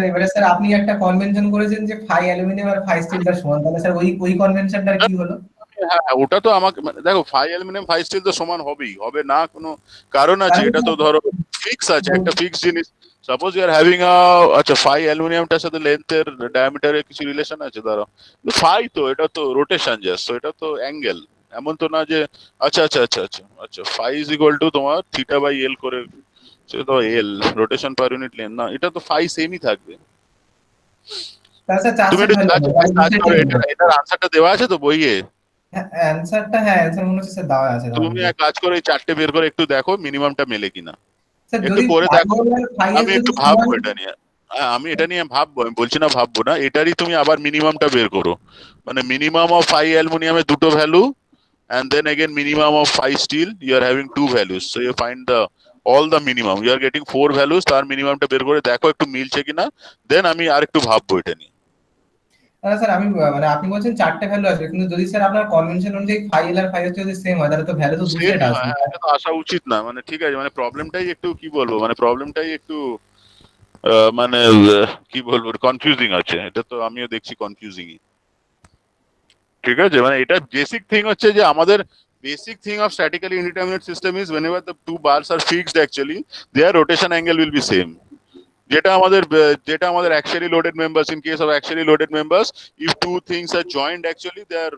এবারে স্যার আপনি একটা কনভেনশন করেছেন যে ফাই অ্যালুমিনিয়াম আর ফাই স্টিলটা সমান, তাহলে স্যার ওই কনভেনশনটা কি হলো? হ্যাঁ ওটা তো আমাকে দেখো, ফাই অ্যালুমিনিয়াম ফাই স্টিল তো সমান হবেই, হবে না কোনো কারণ আছে? এটা তো ধরো ফিক্স আছে, একটা ফিক্স জিনিস। সাপোজ ইউ আর হ্যাভিং আচ্ছা ফাই অ্যালুমিনিয়ামটার সাথে লেন্থের ডায়ামিটারের কিছু রিলেশন আছে, ধরো ফাই তো এটা তো রোটেশন জাস্ট, এটা তো অ্যাঙ্গেল, এমন তো না যে আচ্ছা আচ্ছা আচ্ছা আচ্ছা আচ্ছা ফাই ইজ ইকুয়াল টু তোমার থিটা বাই এল করে, সেটা তো এল রোটেশন পার ইউনিট লেন্থ না, এটা তো ফাই সেমই থাকবে। তুমি একটু কাজ করো, এটার আনসারটা দেওয়া আছে তো বইয়ে? অ্যানসারটা হ্যাঁ অ্যানসার মনে হচ্ছে স্যার দেওয়া আছে। তুমি এক কাজ করো, এই চারটে বের করে একটু দেখো মিনিমামটা মেলে কিনা, স্যার একটু যদি করে দেখো। আমি যদি একটু ভাববো এটা নিয়ে, হ্যাঁ আমি এটা নিয়ে ভাববো, আমি বলছি না ভাববো না, এটারই তুমি আবার মিনিমামটা বের করো, মানে মিনিমাম অফ ফাই অ্যালুমিনিয়ামের দুটো value and then again minimum of phi steel, you are having two values, so you find the all the minimum. You are getting 4 values, তার মিনিমামটা বের করে দেখো একটু মিলছে কিনা, দেন আমি আর একটু ভাববো এটা নিয়ে। স্যার আমি মানে আপনি বলছেন 4টে ভ্যালু আসবে, কিন্তু যদি স্যার আপনার কনভেনশন অনুযায়ী ফাইল আর ফাইল যদি সেম হয় তাহলে তো ভ্যালু তো দু সেম সেট হয়, আসবে। হ্যাঁ, এটা তো আসা উচিত না, মানে ঠিক আছে, মানে প্রবলেমটাই একটু কি বলবো, মানে প্রবলেমটাই একটু মানে কি বলবো কনফিউজিং আছে, এটা তো আমিও দেখছি কনফিউজিংই। ঠিক আছে, মানে এটা বেসিক থিং হচ্ছে যে আমাদের basic thing of statically indeterminate system is whenever the two bars are fixed actually their rotation angle will be same. যেটা আমাদের actually loaded members, in case of actually loaded members, if two things are joined actually their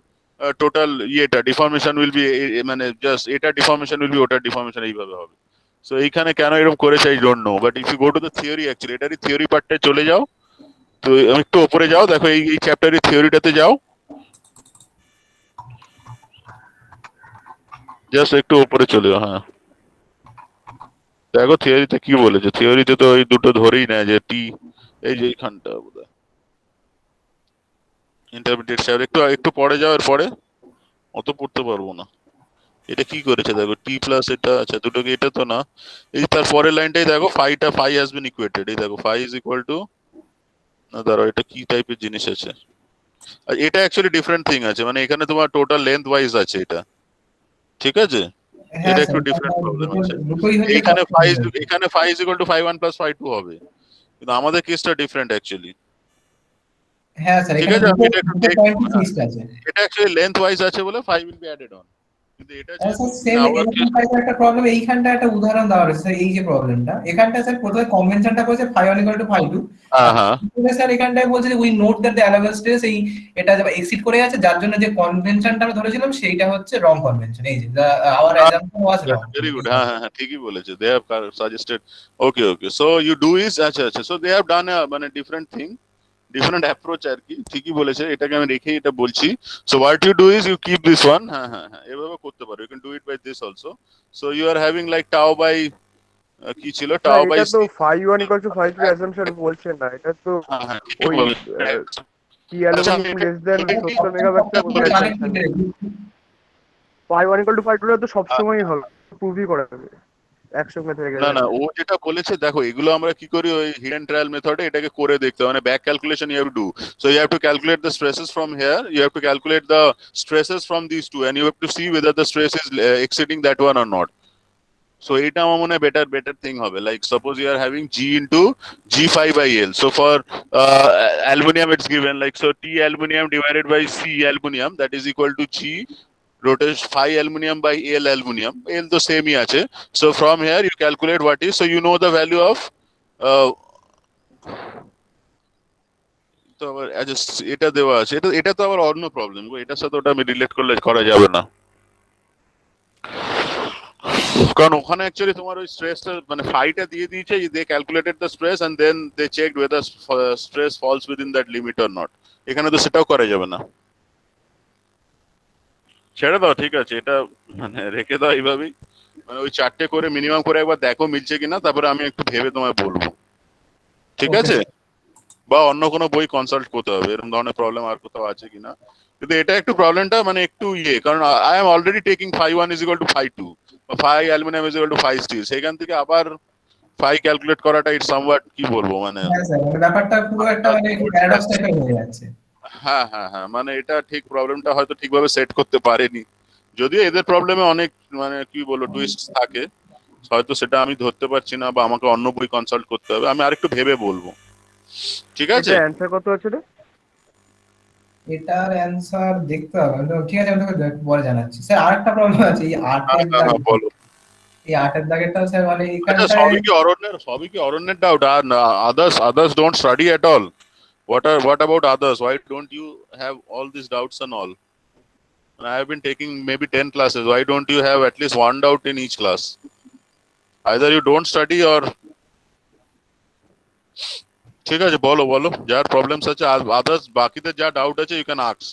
total এটা deformation will be মানে just এটা deformation will be ওটার deformation এইভাবে হবে। So এইখানে কেন এরকম করেছে I don't know, but if you go to the theory actually এটারই থিওরি পার্টটায় চলে যাও, তো আমি একটু উপরে যাও, দেখো এই চ্যাপ্টারের থিওরিটাতে যাও, জাস্ট একটু উপরে চলে যাও। হ্যাঁ, দেখো থিওরিতে কি বলেছে, থিওরিতে তো ওই দুটো ধরেই নেয় যে টি, এই যে এইখানটা বোধহয় ইন্টারমিডিয়েট স্যার, একটু একটু পরে যাও, এর পরে অত পড়তে পারবো না। এটা কি করেছে দেখো, টি প্লাস এটা, আচ্ছা দুটোকে, এটা তো না, এই তার পরের লাইনটাই দেখো, ফাই হ্যাজ বিন ইকুয়েটেড, এই দেখো ফাই ইজ ইকুয়াল টু, না দাঁড়াও এটা কি টাইপের জিনিস আছে, আর এটা অ্যাকচুয়ালি ডিফারেন্ট থিং আছে, মানে এখানে তোমার টোটাল লেন্থ ওয়াইজ আছে এটা, ঠিক আছে, হ্যাঁ এটা স্যার, একটু ডিফারেন্ট প্রবলেম আছে। দুটোই হচ্ছে এইখানে phi is equal to phi 1 plus phi 2 হবে, কিন্তু আমাদের কেসটা ডিফারেন্ট অ্যাকচুয়ালি। হ্যাঁ স্যার, ঠিক এখানে আছে, আমি দুটো এটা একটু দুটো দেখবো, পয়েন্টই ফিক্সড আছে। এটা অ্যাকচুয়ালি লেন্থ ওয়াইজ আছে বলে 5 will be added on, কিন্তু এটা হ্যাঁ যেহেতু স্যার, সেম our এরকম case, টাইপের একটা প্রবলেম এইখানটা একটা উদাহরণ দেওয়া রয়েছে স্যার, এই যে প্রবলেমটা এখানটা স্যার প্রথমে কনভেনশনটা করেছে phi one equal to phi two, হ্যাঁ হ্যাঁ স্যার এখানটায় বলছে যে we note that the allowable stress, এই এটা যা এক্সিড করে যাচ্ছে, যার জন্য যে কনভেনশনটা আমরা ধরেছিলাম সেইটা হচ্ছে রং কনভেনশন, এই যে our assumption was wrong. Very good, হ্যাঁ হ্যাঁ হ্যাঁ, ঠিকই বলেছে, they have suggested, okay okay, so you do is, আচ্ছা আচ্ছা, সো দে হ্যাভ ডান মানে ডিফারেন্ট থিং, ডিফারেন্ট অ্যাপ্রোচ আর কি, ঠিকই বলেছে, এটাকে আমি রেখে এটা বলছি। So what you do is you keep this one, হ্যাঁ হ্যাঁ হ্যাঁ, এভাবে করতে পারো, you can do it by this also. So you are having like tau by কি ছিল, না, টাও বাই, এটা তো phi one equal to phi two assumption বলছে না, এটা তো হ্যাঁ হ্যাঁ ঠিকই ওই বলেছে। কি আচ্ছা, আমি অ্যালুমিনিয়াম এটা- লেস দেন এটা- 70 মেগাওয়াট বলে মানে phi one equal to phi two তো সবসময়ই হবে, প্রুভই করা যাবে একসঙ্গে থেকে না যাবে। না, ও যেটা বলেছে দেখো, এগুলো আমরা কি করি ওই হিডেন ট্রায়াল মেথডে এটাকে করে দেখতে হয়, মানে back calculation you have to do. So you have to calculate the stresses from here, you have to calculate the stresses from this two, and you have to see whether the stress is exceeding that one or not. So এটা আমার মনে হয় better thing হবে, like suppose you are having G into G5/L. So for aluminum it's given like, so T aluminum divided by C aluminum, that is equal to G rotation phi aluminum by L aluminum, L তো সেমই আছে। So from here you calculate what is, so you know the value of তো আবার এটা দেওয়া আছে, এটা তো আবার অন্য প্রবলেম গো, এটার সাথে ওটা আমি রিলেট করলে করা যাবে না, কারণ ওখানে অ্যাকচুয়ালি তোমার ওই স্ট্রেসটা মানে ফাইটা দিয়ে দিয়েছে, they calculated the stress and then they checked whether stress falls within that limit or not, এখানে তো সেটাও করা যাবে না, ছেড়ে দাও, ঠিক আছে, এটা মানে রেখে দাও এইভাবেই, মানে ওই 4টে করে মিনিমাম করে একবার দেখো মিলছে কিনা, তারপরে আমি একটু ভেবে তোমায় বলবো, ঠিক Okay, আছে, বা অন্য কোনো বই কনসাল্ট করতে হবে এরকম ধরনের প্রবলেম আর কোথাও আছে কিনা, কিন্তু এটা একটু প্রবলেমটা মানে একটু কারণ I am already taking phi 1 is equal to phi 2, phi aluminium is equal to phi steel, সেখান থেকে আবার ফাই ক্যালকুলেট করাটা ইটস সামওয়াট কি বলবো মানে, হ্যাঁ স্যার, মানে ব্যাপারটা পুরো একটা মানে প্যারাডক্স টাইপের হয়ে যাচ্ছে। হ্যাঁ হ্যাঁ হ্যাঁ, মানে এটা ঠিক প্রবলেমটা হয়তো ঠিকভাবে সেট করতে পারেনি, যদিও এদের প্রবলেমে অনেক মানে কি বলবো টুইস্ট থাকে, হয়তো সেটা আমি ধরতে পারছি না, বা আমাকে অন্য বই কনসাল্ট করতে হবে, আমি আরেকটু ভেবে বলবো, ঠিক আছে। এটা অ্যানসার কত আছে রে? এটার অ্যানসার দেখতে হবে, ঠিক আছে আমি তোকে পরে জানাচ্ছি স্যার। আরেকটা প্রবলেম আছে, এই হ্যাঁ আটের হ্যাঁ দাগ, হ্যাঁ, বলো। এই আটের দাগেরটাও স্যার মানে আচ্ছা, এইখানটায় সবই কি অরণ্যের ডাউট, আর others don't study at all, what about others, why don't you have all these doubts and all, and I have been taking maybe 10 classes, why don't you have at least one doubt in each class, either you don't study or, ঠিক আছে বলো বলো যার problems আছে, others বাকিদের যা doubt আছে you can ask,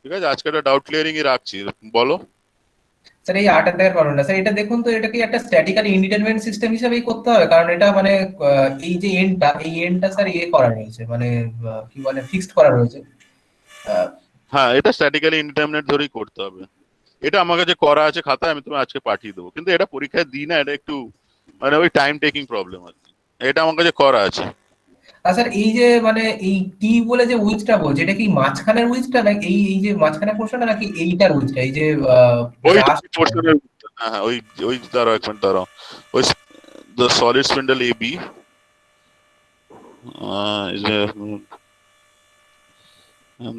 ঠিক আছে, আজকে একটা ডাউট ক্লিয়ারিং ই রাখছি, বলো। স্যার এই আটের দাগের প্রবলেমটা স্যার, এটা দেখুন তো, এটা কি একটা স্ট্যাটিক্যালি ইনডিটারমিনেট সিস্টেম হিসেবেই করতে হবে, কারণ এটা মানে এই যে এন্ডটা স্যার করা রয়েছে, মানে কি বলে ফিক্সড করা রয়েছে। হ্যাঁ, এটা স্ট্যাটিক্যালি ইনডিটারমিনেট ধরেই করতে হবে, এটা আমার কাছে করা আছে খাতায়, আমি তোমায় আজকে পাঠিয়ে দেবো, কিন্তু এটা পরীক্ষায় দিই না, এটা একটু মানে ওই টাইম টেকিং প্রবলেম আর কি। এটা আমার কাছে করা আছে। আর স্যার এই যে মানে এই টি বলে যে উইচটা বলছে, এটা কি মাঝখানের উইচটা নাকি এই যে মাঝখানের পোর্শনটা নাকি এইটার উইচটা, এই যে ওই লাস্ট? পোর্শনের, হ্যাঁ হ্যাঁ, ওই ওই দাঁড়াও এক মিনিট দাঁড়াও, ওই the solid spindle A B,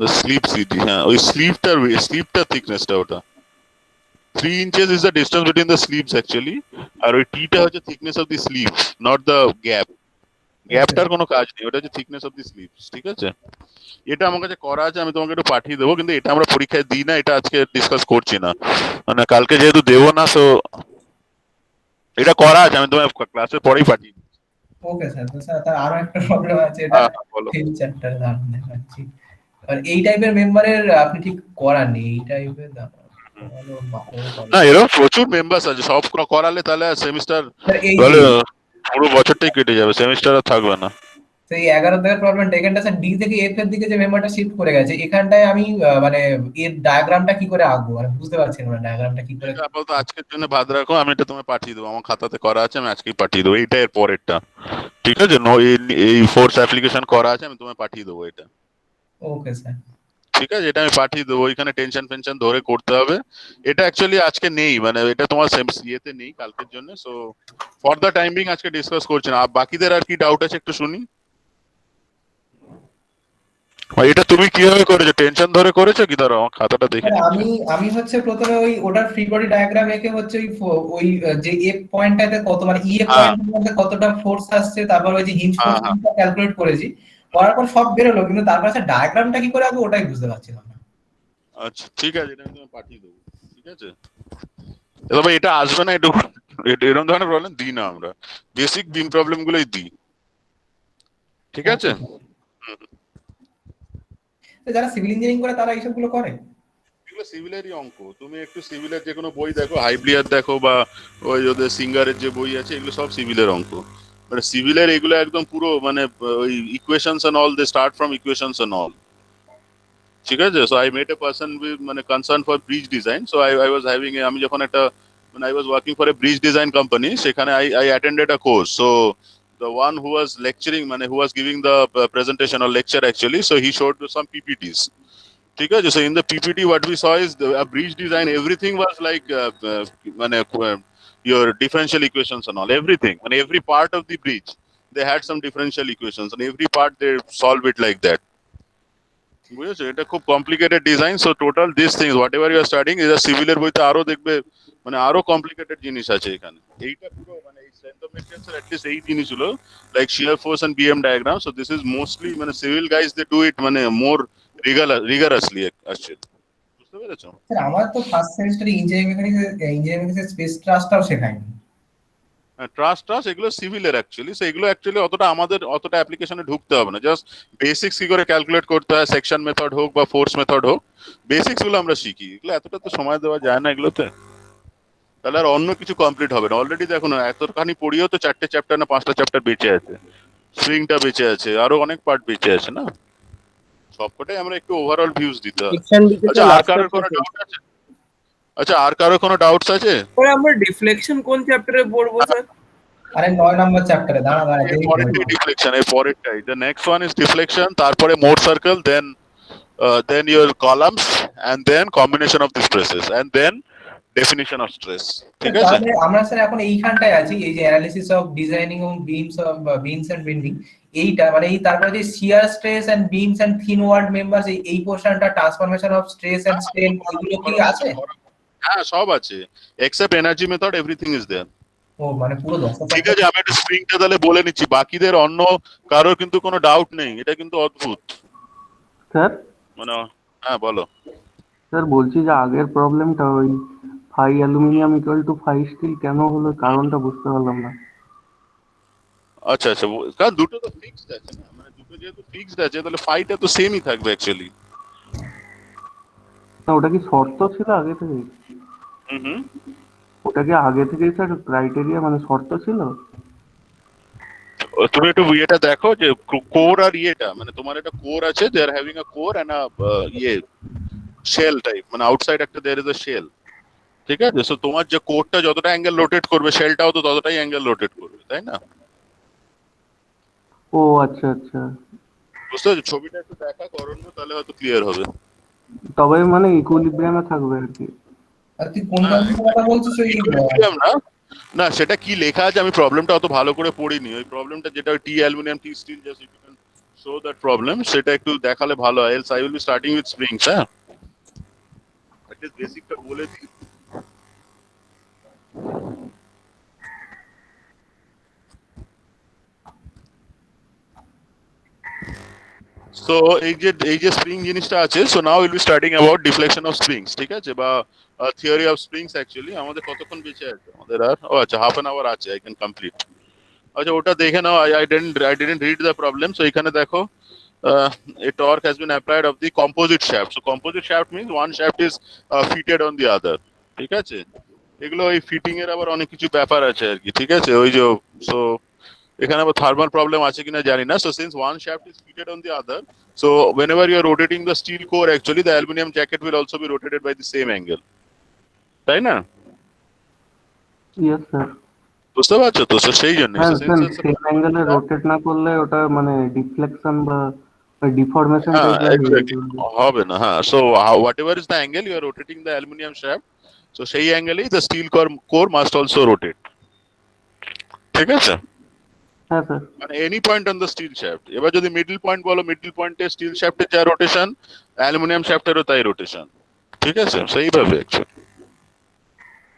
the slip city, হ্যাঁ ওই স্লিপটার থিকনেসটা ওটা 3 inches is the distance between the sleeves actually, আর ওই টিটা হচ্ছে thickness of the sleeve, not the gap. গ্যাপটার কোনো কাজ নেই, ওটা হচ্ছে thickness of the sleeves, ঠিক আছে? এটা আমার কাছে করা আছে, আমি তোমাকে একটু পাঠিয়ে দেবো, কিন্তু এটা আমরা পরীক্ষায় দিই না, এটা আজকে ডিসকাস করছি না, মানে কালকে যেহেতু দেবো না, সো এটা করা আছে, আমি তোমার ক্লাসের পরেই পাঠিয়ে দিই। Okay sir. তো স্যার তার আরো একটা প্রবলেম আছে, এটা হ্যাঁ, বলো। ফিফথ চ্যাপ্টারে দাঁড়ান দেখাচ্ছি। আর এই টাইপের মেম্বারের আপনি ঠিক করাননি, এই টাইপের না, এরকম প্রচুর মেম্বার্স আছে, সব করালে তাহলে সেমিস্টার এই তাহলে পুরো বছরটাই কেটে যাবে, সেমিস্টার আর থাকবে না। সেই 11 থেকে প্রবলেমটা এখানটা স্যার, ডি থেকে এফ এর দিকে যে মেম্বারটা শিফট করে গেছে, এখানটায় আমি মানে এর ডায়াগ্রামটা কি করে আঁকবো, মানে বুঝতে পারছি না ডায়াগ্রামটা কি করে। এটা আপাতত আজকের জন্য বাদ রাখো, আমি এটা তোমায় পাঠিয়ে দেবো, আমার খাতাতে করা আছে, আমি আজকেই পাঠিয়ে দেবো, এইটা এর পরেরটা, ঠিক আছে? এই ফোর্স অ্যাপ্লিকেশন করা আছে, আমি তোমায় পাঠিয়ে দেবো এটা, ওকে স্যার। ঠিক আছে? এটা আমি পাঠিয়ে দেবো, এখানে টেনশন ফেনশন ধরে করতে হবে, এটা অ্যাকচুয়ালি আজকে নেই, মানে এটা তোমার ইয়েতে নেই কালকের জন্য, so for the time being আজকে ডিসকাস করছি না। আর বাকিদের আর কি ডাউট আছে একটু শুনি। এটা তুমি কিভাবে করেছো, টেনশন ধরে করেছো কি? ধরো আমার খাতাটা দেখে স্যার, নিচ্ছি। আমি হচ্ছে প্রথমে ওই ওটার ফ্রি বডি ডায়াগ্রাম এঁকে হচ্ছে ওই যে এফ পয়েন্টটাতে কত, মানে ই এফ হ্যাঁ পয়েন্টের মধ্যে কতটা ফোর্স আসছে, তারপর ওই যে হিঞ্জ হ্যাঁ হ্যাঁ, ফোর্সটা ক্যালকুলেট করেছি, করার পর সব বেরোলো, কিন্তু তারপর স্যার ডায়াগ্রামটা কি করে আঁকবো ওটাই বুঝতে পারছিলাম না। আচ্ছা ঠিক আছে, এটা আমি তোমায় পাঠিয়ে দেবো, ঠিক আছে? তবে এটা আসবে না, একটু এরকম ধরনের প্রবলেম দিই না আমরা, বেসিক বিম প্রবলেম গুলোই দিই, ঠিক আছে? তো যারা সিভিল ইঞ্জিনিয়ারিং করে তারা এইসব গুলো করে? এগুলো সিভিলেরই অঙ্ক, তুমি একটু সিভিলের যে কোনো বই দেখো, হাইব্লিয়ার দেখো, বা ওই ওদের সিঙ্গারের যে বই আছে, এগুলো সব সিভিলের অঙ্ক, মানে সিভিলের এগুলো একদম পুরো মানে ওই equations and all, they start from equations and all, ঠিক আছে? So I met a person with মানে concern for bridge design, so I was having, আমি যখন একটা মানে I was working for a bridge design company, সেখানে I attended a course, so the one who was lecturing, মানে who was giving the presentation or lecture actually, so he showed some PPTs, ঠিক আছে? So in the PPT what we saw is a bridge design, everything was like মানে your differential equations and all, everything, and every part of the bridge they had some differential equations, and every part they solve it like that, বুঝেছো? এটা খুব complicated design, so total this things whatever you are studying, এটা সিভিলের বইতে আরো দেখবে, মানে আরো কমপ্লিকেটেড জিনিস আছে এখানে। এইটা পুরো মানে এই স্ট্রেংথ অফ মেটেরিয়ালস এর অ্যাটলিস্ট এই জিনিসগুলো like shear force and BM diagram, so this is mostly মানে civil guys they do it মানে মোর রিগারাসলি অ্যাকচুয়ালি, বুঝতে পেরেছো? স্যার আমার তো ফার্স্ট সেমিস্টারে ইঞ্জিনিয়ারিং স্পেস ট্রাস্টটাও শেখায়নি। ট্রাস্ট এগুলো সিভিলের অ্যাকচুয়ালি, সো এগুলো অ্যাকচুয়ালি অতটা আমাদের অতটা অ্যাপ্লিকেশনে ঢুকতে হবে না, জাস্ট বেসিক্স কি করে ক্যালকুলেট করতে হয়, সেকশন মেথড হোক বা ফোর্স মেথড হোক, বেসিক্স গুলো আমরা শিখি, এগুলো এতটা তো সময় দেওয়া যায় না এগুলোতে, তাহলে আর অন্য কিছু কমপ্লিট হবে না। অলরেডি দেখো না, এতখানি পড়িও তো 4টে চ্যাপ্টার না 5টা চ্যাপ্টার বেঁচে আছে, স্ট্রিংটা বেঁচে আছে, আরো অনেক পার্ট বেঁচে আছে না, সবকটাই আমরা একটু ওভারঅল ভিউজ দিতে হবে। আচ্ছা আর কারোর কোনো ডাউট আছে? আচ্ছা আর কারোর কোনো ডাউটস আছে? পরে আমরা ডিফ্লেকশন কোন চ্যাপ্টারে পড়বো স্যার? আরে 9 নম্বর চ্যাপ্টারে, দাঁড়া এর পরেরটাই ডিফ্লেকশন, এর পরেরটাই, the next one is deflection, তারপরে mode circle, then your columns, and then combination of the stresses, and then definition of stress, ঠিক আছে? তাহলে আমরা স্যার এখন এইখানটায় আছি, এই যে অ্যানালিসিস অফ ডিজাইনিং এবং বিমস এন্ড বেন্ডিং, এইটা মানে এই তারপরে যে shear stress and beams and thin walled members, এই পোরশনটা transformation of stress and strain, এগুলো কি আছে? হ্যাঁ সব আছে, except energy method, everything is there, ও মানে পুরো 10 ঠিক আছে? আমি একটা স্প্রিংটা তাহলে বলে নিচ্ছি, বাকিদের অন্য কারোর কিন্তু কোনো ডাউট নেই, এটা কিন্তু অদ্ভুত স্যার মানে। হ্যাঁ বলো। স্যার বলছি যে আগের প্রবলেমটা ওই phi aluminium equal to phi steel কেন হলো, কারণটা বুঝতে পারলাম না। আচ্ছা আচ্ছা, কারণ দুটো তো ফিক্সড আছে না, মানে দুটো যেহেতু ফিক্সড আছে তাহলে ফাইটা তো সেমই থাকবে অ্যাকচুয়ালি। না ওটা কি শর্ত ছিল আগে থেকে? হুম, ওটা কি আগে থেকেই স্যার ক্রাইটেরিয়া মানে শর্ত ছিল? তুমি একটু ইয়েটা দেখো যে কোর আর ইয়েটা, মানে তোমার একটা কোর আছে, they are having a core and a ইয়ে শেল টাইপ, মানে আউটসাইড একটা দেয়ার ইজ আ শেল, ঠিক আছে, সো তোমার যে কোরটা যতটা অ্যাঙ্গেল রোটেট করবে শেলটাও তো ততটাই অ্যাঙ্গেল রোটেট করবে, তাই না? ও আচ্ছা আচ্ছা, বুঝতে পারছো? ছবিটা একটু দেখা করো না, তাহলে হয়তো ক্লিয়ার হবে। তবে মানে ইকুইলিব্রিয়ামে থাকবে আর কি। আর তুই কোন কন্ডিশনের কথা বলছিস? ওই Equilibrium না, না সেটা কি লেখা আছে আমি প্রবলেমটা অত ভালো করে পড়িনি। ওই প্রবলেমটা যেটা টি অ্যালুমিনিয়াম টি steel just if you can show that problem, সেটা একটু দেখালে ভালো হয়। Else I will be starting with springs. হ্যাঁ, অ্যাটলিস্ট বেসিকটা বলে দিই। সো এই যে স্প্রিং জিনিসটা আছে, so now will be starting about deflection of springs, ঠিক আছে, বা থিওরি অফ স্প্রিংস। অ্যাকচুয়ালি আমাদের কতক্ষণ বেঁচে আছে? আমাদের আর ও আচ্ছা হাফ অ্যান আওয়ার আছে, আই ক্যান কমপ্লিট। আচ্ছা ওটা দেখে নাও। I didn't read the problem. So এখানে দেখো a torque has been applied of the composite shaft. So composite shaft means one shaft is fitted on the other, ঠিক আছে। এগুলো ওই ফিটিং এর আবার অনেক কিছু ব্যাপার আছে আর কি, ঠিক আছে। ওই যে সো এখানে আবার থার্মাল প্রবলেম আছে কিনা জানি না। So since one shaft is fitted on the other, so whenever you are rotating the steel core, actually the aluminum jacket will also be rotated by the same angle, তাই না? Yes sir. বুঝতে পারছো তো? So সেই জন্য হ্যাঁ sir, same অ্যাঙ্গেলে rotate না করলে ওটা মানে ডিফ্লেকশন বা ডিফরমেশন টাইপের হবে না। হ্যাঁ, so whatever is the angle you are rotating the aluminum shaft, so সেই অ্যাঙ্গেলেই the steel core must also rotate, ঠিক আছে। হ্যাঁ স্যার। মানে any point on the steel shaft. এবার যদি মিডল পয়েন্ট বলো, মিডল পয়েন্টে স্টিল শ্যাফটে যা রোটেশন, অ্যালুমিনিয়াম শ্যাফটেরও তাই রোটেশন, ঠিক আছে। সেইভাবে অ্যাকচুয়ালি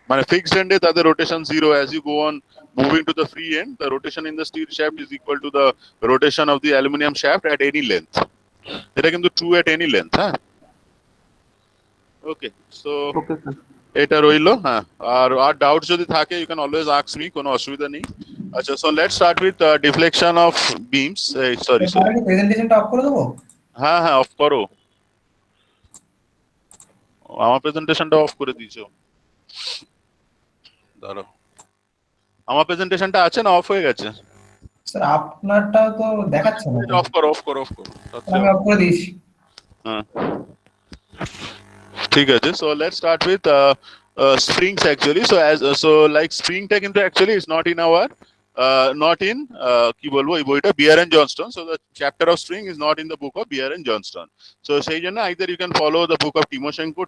মানে ফিক্সড এন্ডে তাদের rotation zero. As you go on moving to the free end, the rotation in the steel shaft is equal to the rotation of the aluminium shaft at any length. এটা কিন্তু true at any length. হ্যাঁ, ওকে। So okay sir. এটা রইলো। হ্যাঁ, আর doubts যদি থাকে you can always ask me, কোনো অসুবিধা নেই। আচ্ছা, so let's start with deflection of beams. Sorry প্রেজেন্টেশনটা অফ করে দেবো? হ্যাঁ হ্যাঁ, অফ করো। আমার প্রেজেন্টেশনটা অফ করে দিয়েছো, দাঁড়াও। আমার প্রেজেন্টেশনটা আছে না অফ হয়ে গেছে? স্যার আপনারটা তো দেখাচ্ছে না। অফ করো, অফ করো, অফ করো। আমি অফ করে দিয়েছি। হ্যাঁ, ঠিক আছে। So let's start with springs actually. So as so like spring টা কিন্তু actually is not in our not in কি বলবো এই বইটা Beer and Johnston. So the chapter of spring is not in the book of Beer and Johnston. So সেই জন্য either you can follow the book of Timoshenko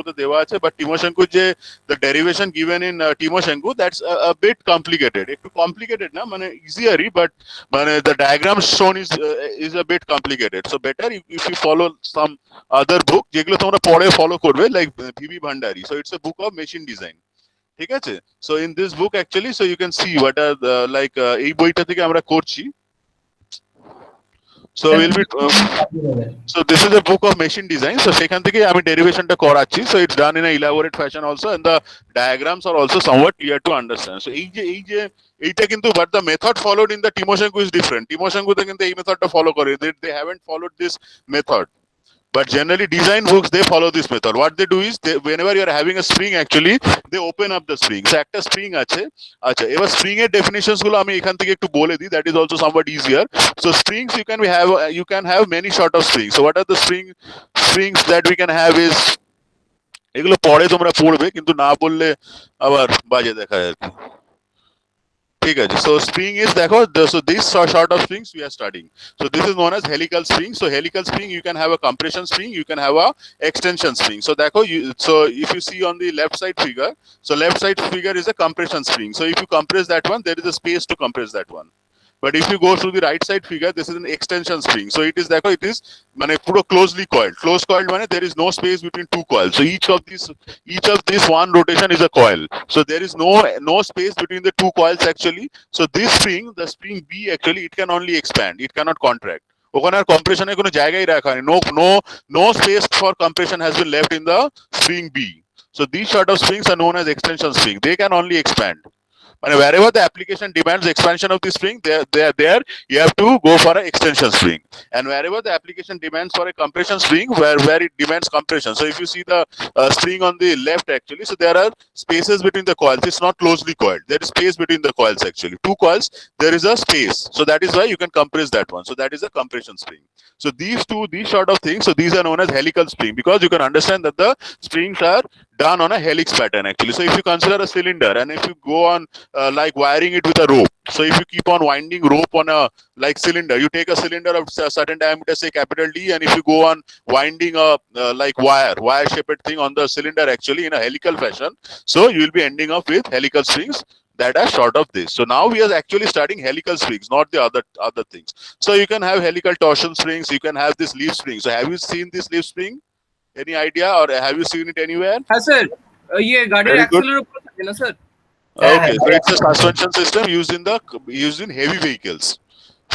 তে দেওয়া আছে, but Timoshenko যে the derivation given in Timoshenko, that's a bit complicated. একটু complicated না, মানে easierই, but মানে the diagram shown is a bit complicated. So better if you follow some other book যেগুলো তোমরা পরে ফলো করবে, like VB Bhandari. So it's a book of machine design, ঠিক আছে। So in this book actually so you can C what R like এই বইটা থেকে আমরা করছি। So will be so this is a book of machine design. So সেখান থেকে আমি ডেরিভেশনটা করাচ্ছি। So it's done in a elaborate fashion also, and the diagrams are also somewhat clear to understand. So এই যে এইটা কিন্তু, but the method followed in the Timoshenko is different. টিমোশেঙ্কোতে কিন্তু এই মেথডটা ফলো করে, they haven't followed this method. But generally design books, they follow this method. What they do is, whenever you are having a spring, actually they open up the spring. So একটা spring আছে। আচ্ছা, এবার spring এর definitions গুলো আমি এখান থেকে একটু বলে দিই, that is also somewhat easier. So springs you can have many sort of springs. So what are the springs that we can have is, এগুলো পরে তোমরা পড়বে, কিন্তু না বললে আবার বাজে দেখায় আর কি, ঠিক আছে। So spring is দেখো, so this sort of springs we are studying. So this is known as helical spring. So helical spring, you can have a compression spring, you can have a extension spring. So দেখো, so if you see on the left side figure, so left side figure is a compression spring. So if you compress that one, there is a space to compress that one. But if you go through the right side figure, this is an extension spring. So it is দেখো, it is মানে পুরো closely coiled. Close coiled মানে there is no space between two coils. So each of this one rotation is a coil. So there is no space between the two coils actually. So this spring, the spring B, actually it can only expand. It cannot contract. ওখানে আর কম্প্রেশনের কোনো জায়গায় রাখা হয়নি। No space for compression has been left in the spring B. So these sort of springs are known as extension spring. They can only expand. And wherever the application demands expansion of the spring, there you have to go for an extension spring. And wherever the application demands for a compression spring, where it demands compression. So if you see the spring on the left actually, so there are spaces between the coils. It's not closely coiled. There is space between the coils actually. Two coils, there is a space. So that is why you can compress that one. So that is a compression spring. So these sort of things, so these are known as helical spring, because you can understand that the springs are done on a helix pattern actually. So if you consider a cylinder and if you go on like wiring it with a rope, so if you keep on winding rope on a like cylinder, you take a cylinder of a certain diameter, say capital D, and if you go on winding a like wire shaped thing on the cylinder actually in a helical fashion, so you will be ending up with helical springs that are short of this. So now we are actually studying helical springs, not the other things. So you can have helical torsion springs, you can have this leaf spring. So have you seen this leaf spring? Any idea, or have you seen it anywhere? হ্যাঁ sir, ইয়ে গাড়ির Very good. অ্যাক্সেলের উপর থাকে না sir? Okay, so it's a suspension system used in heavy vehicles.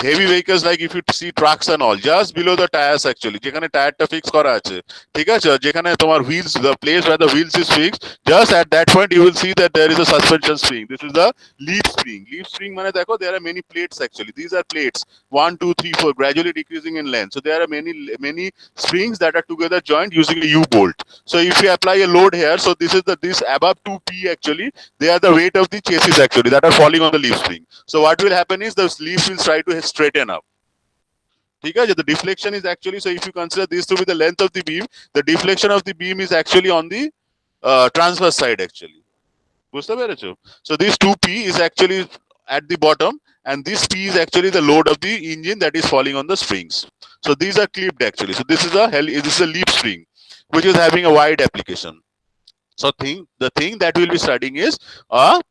Heavy vehicles like if you see trucks and all, just below the tires actually, যেখানে টায়ারটা fix করা আছে, ঠিক আছে, যেখানে তোমার wheels, the place where the wheels is fixed, just at that point you will see that there is a suspension spring. This is the leaf spring. Leaf spring মানে দেখো, there are many plates actually. These are plates 1 2 3 4 gradually decreasing in length. So there are many springs that are together joined using a U-bolt. So if you apply a load here, so this above 2p actually, they are the weight of the chassis actually that are falling on the leaf spring. So what will happen is the leaf will try to straighten up. Okay, the deflection is actually, so if you consider this to be the length of the beam, the deflection of the beam is actually on the transverse side actually. বুঝতে পেরেছো? So this 2p is actually at the bottom, and this p is actually the load of the engine that is falling on the springs. So these are clipped actually. So this is a leaf spring which is having a wide application. So the thing that we'll be studying is a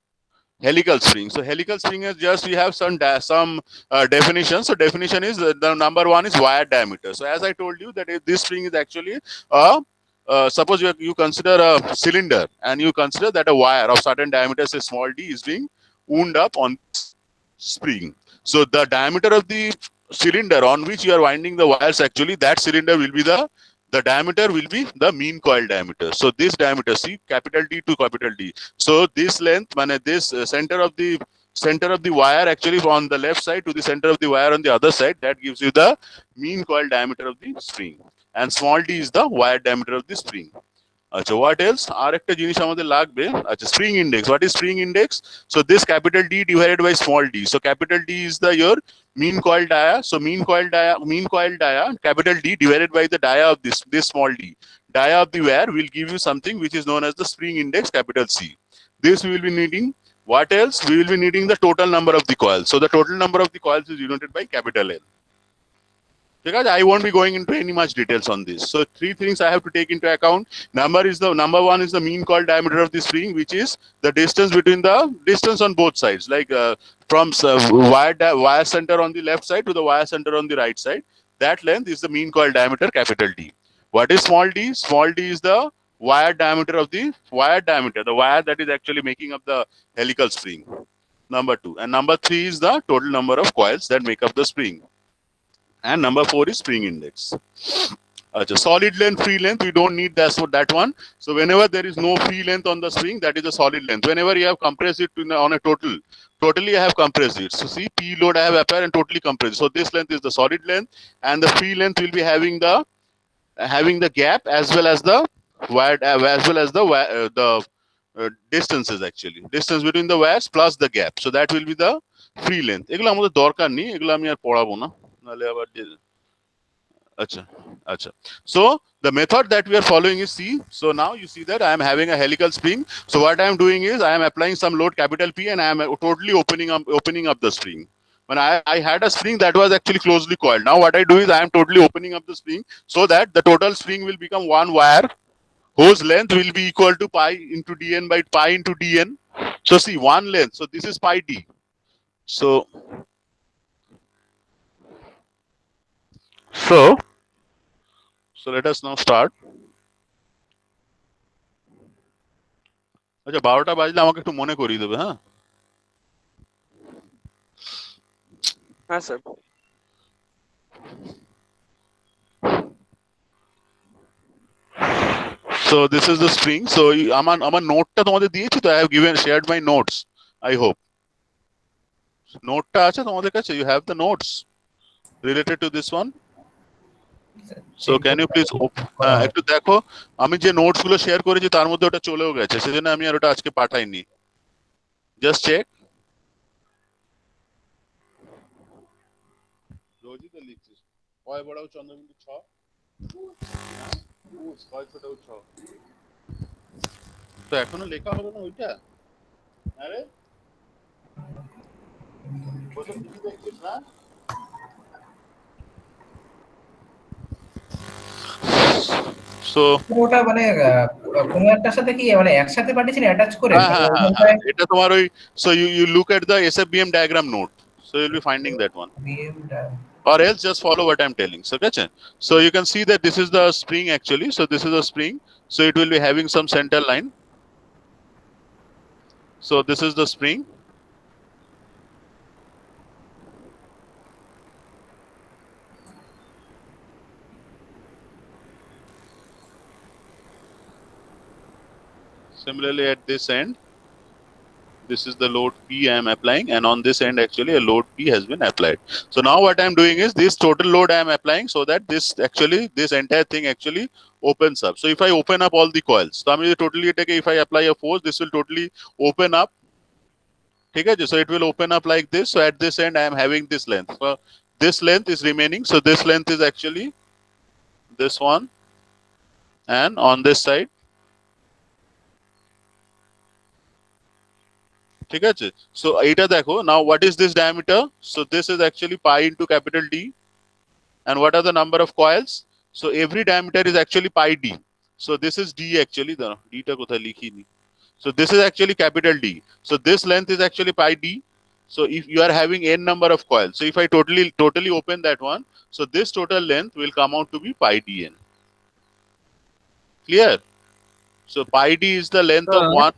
helical spring. So helical spring is just, we have some definition. So definition is the number one is wire diameter. So as I told you that if this spring is actually suppose you consider a cylinder and you consider that a wire of certain diameter, say small d, is being wound up on spring. So the diameter of the cylinder on which you are winding the wires actually, that cylinder will be the diameter will be the mean coil diameter. So this diameter, see, capital D to capital D. So this length, this center of the wire actually on the left side to the center of the wire on the other side, that gives you the mean coil diameter of the spring. And small d is the wire diameter of the spring. আচ্ছা, what else? আর একটা জিনিস আমাদের লাগবে, আচ্ছা, spring index. What is spring index? So this capital D divided by small d. So capital D is your mean coil dia. So mean coil dia, capital D divided by the dia of this small d. Dia of the wire will give you something which is known as the spring index, capital C. This we will be needing. What else? We will be needing the total number of the coils. So the total number of the coils is denoted by capital L. Because I won't be going into any much details on this. So three things I have to take into account. Number one is the mean coil diameter of the spring, which is the distance between the distance on both sides, like from wire center on the left side to the wire center on the right side. That length is the mean coil diameter, capital D. What is small d? Small d is the wire diameter, the wire that is actually making up the helical spring. Number two. And number three is the total number of coils that make up the spring. And number four is spring index. Solid length, free length, we don't need that one. So whenever there is no free length on the spring, that is a solid length. Whenever you have compressed it on a totally I have compressed it. So see, P load I have applied and totally compressed. So this length is the solid length, and the free length will be having the gap as well as the wire, distances actually. Distance between the wires plus the gap. So that will be the free length. এগুলো আমাদের দরকার নেই, এগুলো আমি আর পড়াবো না। So the method that we are following is, see, so now you see that I am having a helical spring. So what I am doing is I am applying some load, capital P, and I am totally opening up the spring. When I had a spring that was actually closely coiled. Now what I do is I am totally opening up the spring so that the total spring will become one wire whose length will be equal to pi into dn by pi into dn. So see, one length, so this is pi d. So let us now start. আচ্ছা, 12টা বাজলে আমাকে একটু মনে করিয়ে দেবে, হ্যাঁ? হ্যাঁ sir. So this is the spring. So আমার নোটটা তোমাদের দিয়েছি তো, I have shared my notes. I hope নোটটা আছে তোমাদের কাছে. You have the notes related to this one. So can you please একটু দেখো, আমি যে নোটস গুলো শেয়ার করেছি তার মধ্যে ওটা চলেও গেছে, সেজন্য আমি আর ওটা আজকে পাঠাইনি। Just check. রোজই তো লিখছিস, কয় বড় চন্দ্রবিন্দু 6, 6 ছোট 6। তো এখনো লেখা হলো না ওইটা? আরে ওটা কিছু দেখছিস না? সো ওটা মানে কোনো একটার সাথে কি মানে একসাথে পাঠিয়েছেন অ্যাটাচ করে হ্যাঁ মানে হ্যাঁ হ্যাঁ হ্যাঁ ওখানটায় এটা তোমার ওই so you look at the SFBM diagram note, so you'll be finding that one, VM or else just follow what I'm telling. So okay, so you can see that this is the spring actually, so this is a spring, so it will be having some center line. So this is the spring. Similarly at this end, this is the load P I am applying, and on this end actually a load P has been applied. So now what I am doing is this total load I am applying so that this entire thing actually opens up. So if I open up all the coils, so I mean totally take if I apply a force, this will totally open up. Okay, so it will open up like this. So at this end I am having this length. So this length is remaining. So this length is actually this one, and on this side. ঠিক আছে, so এটা দেখো, now what is this diameter? So this is actually pi into capital D, and what are the number of coils? So every diameter is actually pi D. So this is D actually, the D টা কোথায় লিখিনি, so this is actually capital D. So this length is actually pi D. So if you are having n number of coils, so if I totally open that one, so this total length will come out to be pi dn. Clear? So pi D is the length of one.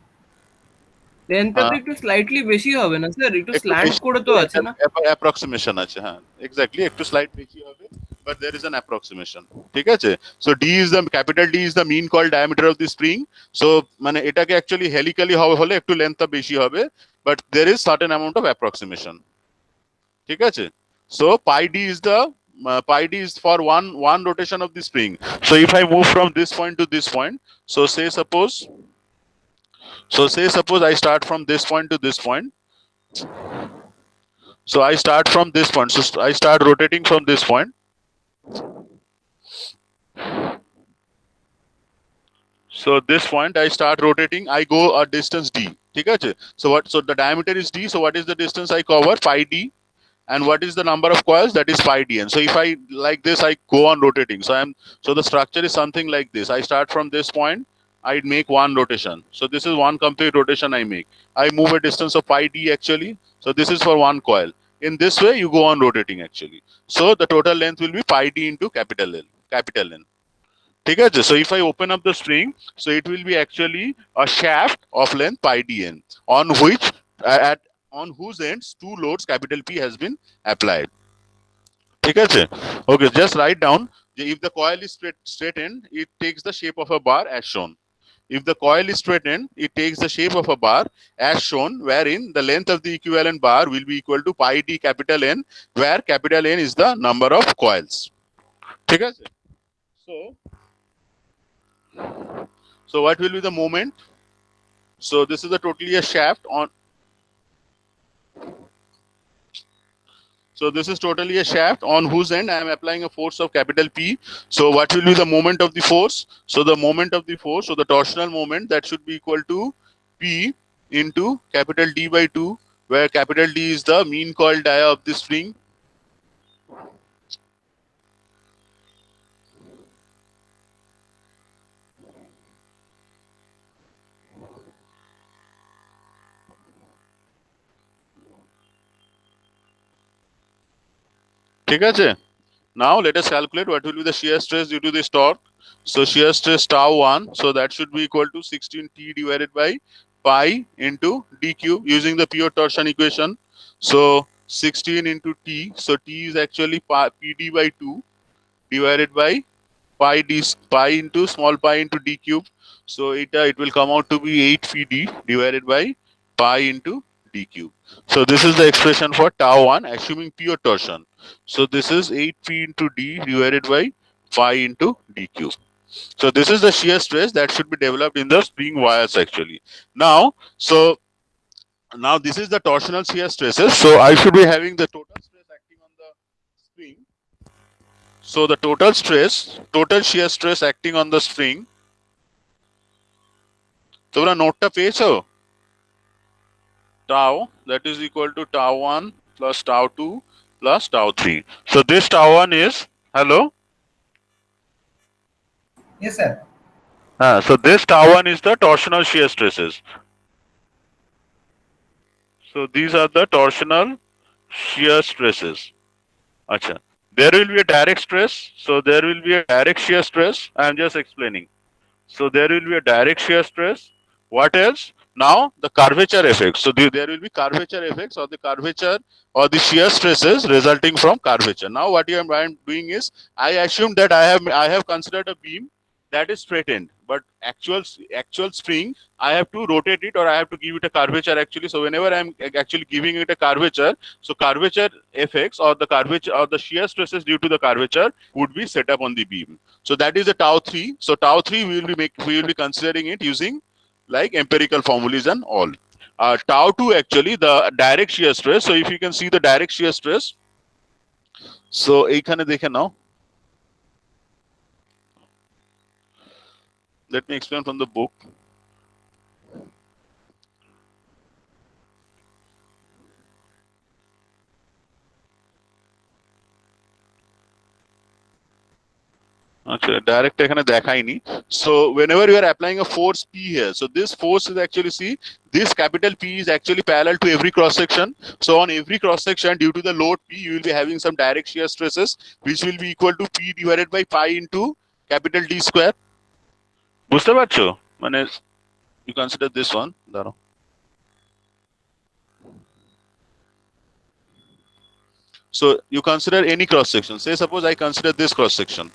লেন্থটা তো একটু slightly বেশি হবে না sir, একটু একটু slant বেশি করে তো আছে না? অ্যাপ্রক্সিমেশন আছে, হ্যাঁ এক্স্যাক্টলি, একটু স্লাইড বেশি হবে, but there is an approximation. ঠিক আছে, so D is the capital D is the mean coil diameter of the spring. So মানে এটাকে অ্যাকচুয়ালি হেলিক্যালি হলে একটু লেন্থটা বেশি হবে, but there is certain amount of approximation. ঠিক আছে, so pi D is the pi d is for one rotation of the spring. So if I move from this point to this point, so say suppose I start from this point to this point. So I start from this point. So I start rotating from this point. So this point I start rotating. I go a distance d. ठीक है? So what? So the diameter is d. So what is the distance I cover? Pi d. And what is the number of coils? That is pi dn. So if I like this, I go on rotating. So the structure is something like this. I start from this point. I make one rotation. So this is one complete rotation I make. I move a distance of pi d actually. So this is for one coil. In this way, you go on rotating actually. So the total length will be pi d into capital L. ठीक है? So if I open up the spring, so it will be actually a shaft of length pi dn, on whose ends two loads capital P has been applied. ठीक है? Okay, just write down if the coil is straightened, it takes the shape of a bar as shown. If the coil is straightened, it takes the shape of a bar as shown, wherein the length of the equivalent bar will be equal to pi d capital N, where capital N is the number of coils. ठीक है? So what will be the moment? So this is totally a shaft on. So this is totally a shaft on whose end I am applying a force of capital P. So what will be the moment of the force? So the moment of the force, so the torsional moment, that should be equal to P into capital D by 2, where capital D is the mean coil dia of the spring. ठीक है? Now let us calculate what will be the shear stress due to this torque. So shear stress tau 1, so that should be equal to 16T divided by pi into d cube using the pure torsion equation. So 16 into T, so T is actually PD by 2 divided by pi into small pi into d cube. So it will come out to be 8 PD divided by pi into d cube. So this is the expression for tau 1 assuming pure torsion. So this is 8p into d divided by pi into d cube. So this is the shear stress that should be developed in the spring wires actually. Now this is the torsional shear stresses. So I should be having the total stress acting on the spring. So the total shear stress acting on the spring তোমরা নোটটা পেয়েছো? Tau, that is equal to tau 1 plus tau 2 plus tau 3. So this tau 1 is, hello? Yes, sir. So this tau 1 is the torsional shear stresses. So these are the torsional shear stresses. Acha. There will be a direct stress. So there will be a direct shear stress. I am just explaining. So there will be a direct shear stress. What else? Now the curvature effects. So there will be curvature effects or the curvature or the shear stresses resulting from curvature. Now what I am doing is I assume that I have considered a beam that is straightened, but actual spring I have to rotate it or I have to give it a curvature actually. So whenever I am actually giving it a curvature, so curvature effects or the curvature or the shear stresses due to the curvature would be set up on the beam. So that is the tau 3. So tau 3 we will be considering it using like empirical formulas and all. Tau 2 actually the direct shear stress. So if you can see the direct shear stress, so এইখানে দেখে নাও. Let me explain from the book. Okay, direct এখানে দেখাইনি. So whenever you are applying a force P here, so this force is actually, see, this capital P is actually parallel to every cross section. So on every cross section, due to the load P, you will be having some direct shear stresses, which will be equal to P divided by pi into capital D square. বুঝতে পারছো? মানে you consider this one, দাঁড়াও. So you consider any cross section. Say suppose I consider this cross section.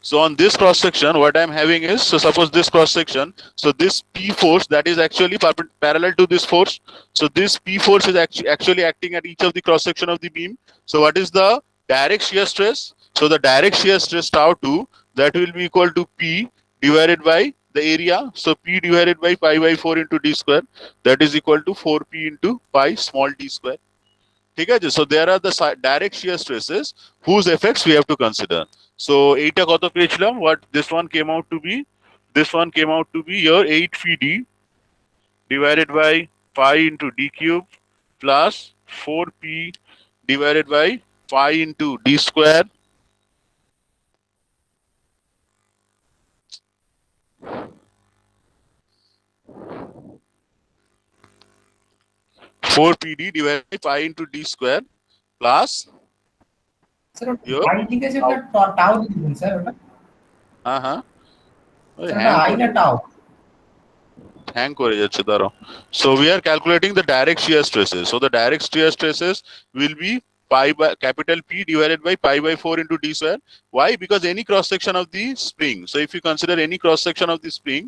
So on this cross section, what I'm having is, so suppose this cross section, so this P force that is actually parallel to this force. So this P force is actually acting at each of the cross section of the beam. So what is the direct shear stress? So the direct shear stress tau 2, that will be equal to P divided by the area. So P divided by pi by 4 into D square, that is equal to 4P into pi small d square. ঠিক আছে? So there are the direct shear stresses whose effects we have to consider. So এইটা কত পেয়েছিলাম? What this one came out to be? This one came out to be your 8Pd divided by pi into d cube plus 4P divided by pi into d square. Four PD divided by pi into d square plus Sir, your I ঠিক আছে ওটা tau দিবেন sir ওটা। হ্যাঁ I না tau? hang করে যাচ্ছে দাঁড়াও. So we are calculating the direct shear stresses. So the direct shear stresses will be pi by capital P divided by pi by 4 into d square. Why? Because any cross section of the spring. So if you consider any cross section of the spring,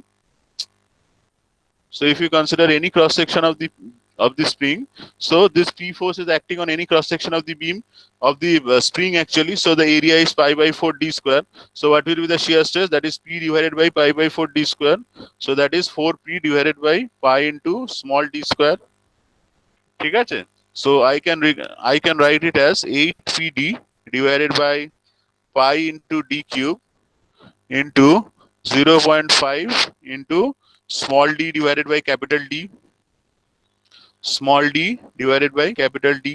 spring, so this P force is acting on any cross section of the beam of the spring actually. So the area is pi by 4 d square. So what will be the shear stress? That is P divided by pi by 4 d square. So that is 4P divided by pi into small d square. ঠিক আছে? So I can write it as 8PD divided by pi into d cube into 0.5 into small d divided by capital D. Small d divided by capital D.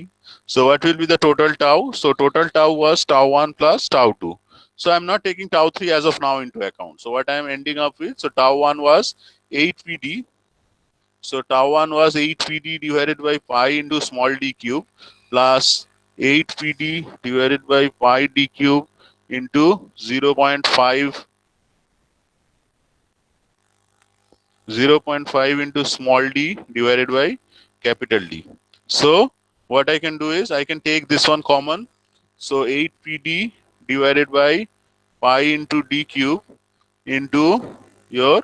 So what will be the total tau? So total tau was tau 1 plus tau 2. So I'm not taking tau 3 as of now into account. So what I'm ending up with, so tau 1 was 8PD. So tau 1 was 8PD divided by pi into small d cube plus 8PD divided by pi d cube into 0.5 into small d divided by capital D. So what I can do is I can take this one common. So 8PD divided by pi into d cube into your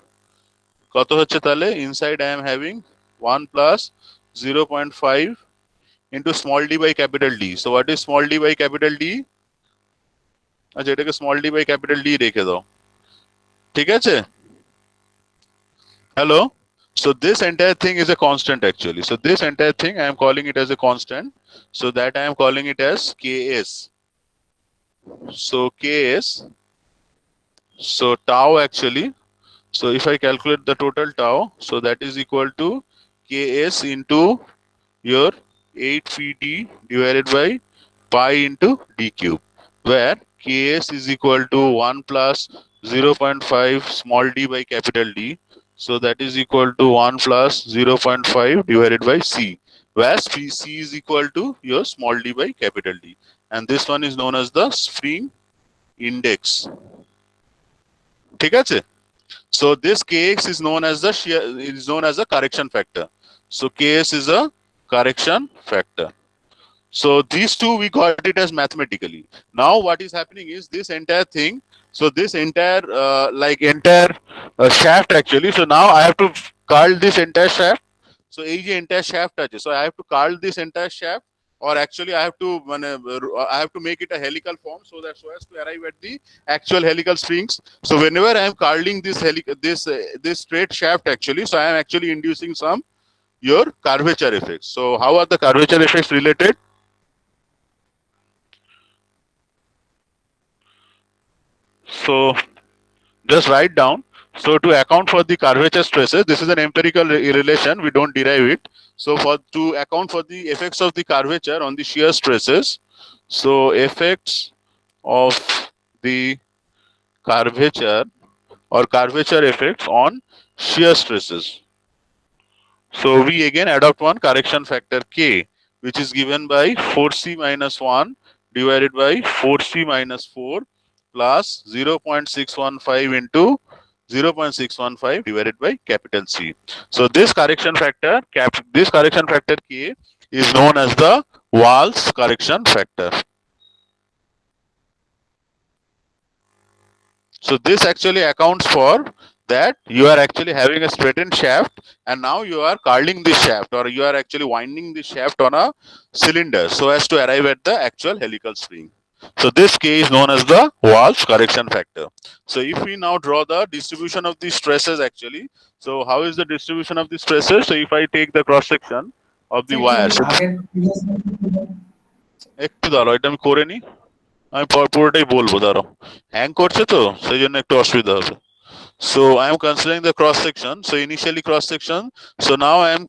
কত হচ্ছে তাহলে? Inside I am having 1 plus 0.5 into small d by capital D. So what is small d by capital D? আচ্ছা এটাকে small d by capital D রেখে দাও. ঠিক আছে? Hello? So this entire thing is a constant actually. So this entire thing I am calling it as a constant. So that I am calling it as Ks. So Ks. So tau actually. So if I calculate the total tau, so that is equal to Ks into your 8 phi d divided by pi into d cube, where Ks is equal to 1 plus 0.5 small d by capital D. So that is equal to 1 plus 0.5 divided by C, where C is equal to your small d by capital D. And this one is known as the spring index. ঠিক আছে? So this Kx is known as the shear, is known as a correction factor. So Ks is a correction factor. So these two we got it as mathematically. Now what is happening is this entire thing. So this entire shaft actually. So now I have to curl this entire shaft. So এই যে entire shaft আছে. So I have to curl this entire shaft, or actually I have to make it a helical form so as to arrive at the actual helical springs. So whenever I am curling this straight shaft actually, so I am actually inducing some your curvature effects. So how are the curvature effects related? So just write down. So to account for the curvature stresses, this is an empirical relation. We don't derive it. So to account for the effects of the curvature on the shear stresses, so effects of the curvature or curvature effects on shear stresses. So we again adopt one correction factor K, which is given by 4C minus 1 divided by 4C minus 4 plus 0.615 into 0.615 divided by capital C. So this correction factor K is known as the Wahl's correction factor. So this actually accounts for that you are actually having a straightened shaft, and now you are curling this shaft, or you are actually winding this shaft on a cylinder so as to arrive at the actual helical spring. So this K is known as the Wahl's correction factor. So if we now draw the distribution of the stresses actually, so how is the distribution of the stresses? So if I take the cross section of the wire, so একটু দাঁড়াও, এটা আমি করে নিই, আমি পুরোটাই বলবো, দাঁড়াও, হ্যাং করছে তো সেই জন্য একটু অসুবিধা হবে। So I am considering the cross section. So initially cross section. So now I am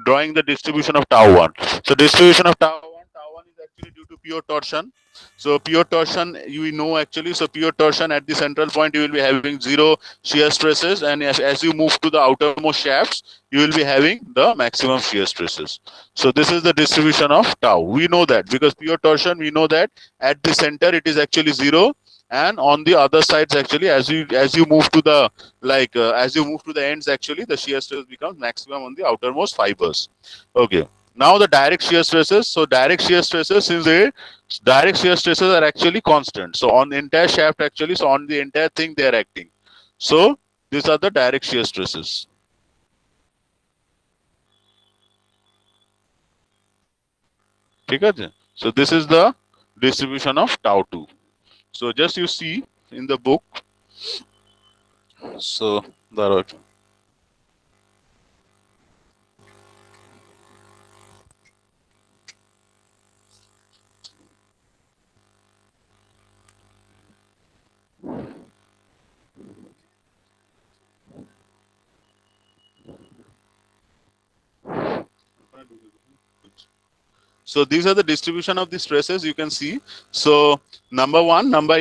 drawing the distribution of tau 1. So distribution of tau 1 is actually due to pure torsion. So pure torsion, you know actually, so pure torsion at the central point, you will be having zero shear stresses, and as you move to the outermost shafts, you will be having the maximum shear stresses. So this is the distribution of tau. We know that because pure torsion, we know that at the center it is actually zero, and on the other sides actually, as you move to the as you move to the ends actually, the shear stress becomes maximum on the outermost fibers. Okay, now the direct shear stresses. So direct shear stresses, since the direct shear stresses are actually constant, so on the entire shaft actually, so on the entire thing they are acting. So these are the direct shear stresses. ঠিক আছে? So this is the distribution of tau 2. So just you see in the book. So দাঁড়াও একটু। So these are the distribution of the stresses you can see. So number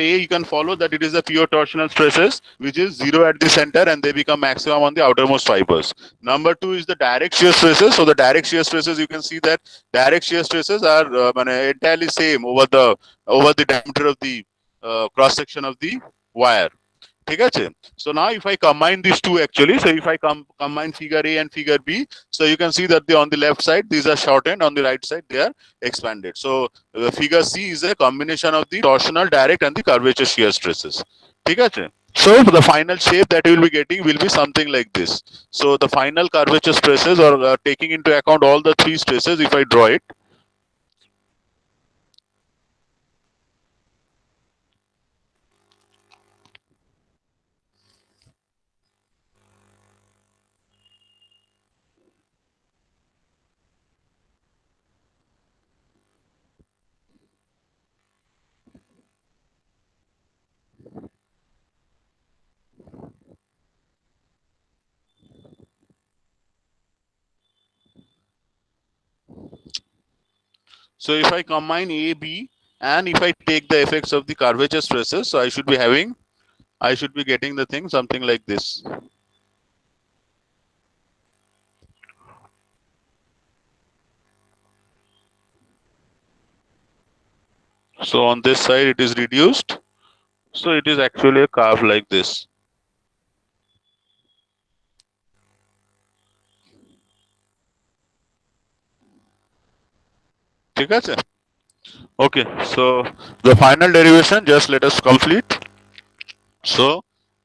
A, you can follow that it is the pure torsional stresses, which is zero at the center and they become maximum on the outermost fibers. Number 2 is the direct shear stresses. So the direct shear stresses, you can see that direct shear stresses are entirely same over the diameter of the cross section of the wire. ঠিক আছে? So now if I combine these two actually, so if I combine figure A and figure B, so you can see that on the left side these are shortened, on the right side they are expanded. So figure C is a combination of the torsional, direct and the curvature shear stresses. ঠিক আছে? So the final shape that you will be getting will be something like this. So the final curvature stresses, or taking into account all the three stresses, if I draw it, So if I combine A, B, and if I take the effects of the curvature stresses, so I should be getting the thing something like this. So on this side it is reduced. So it is actually a curve like this. ঠিক আছে? Okay, so the final derivation just let us complete. So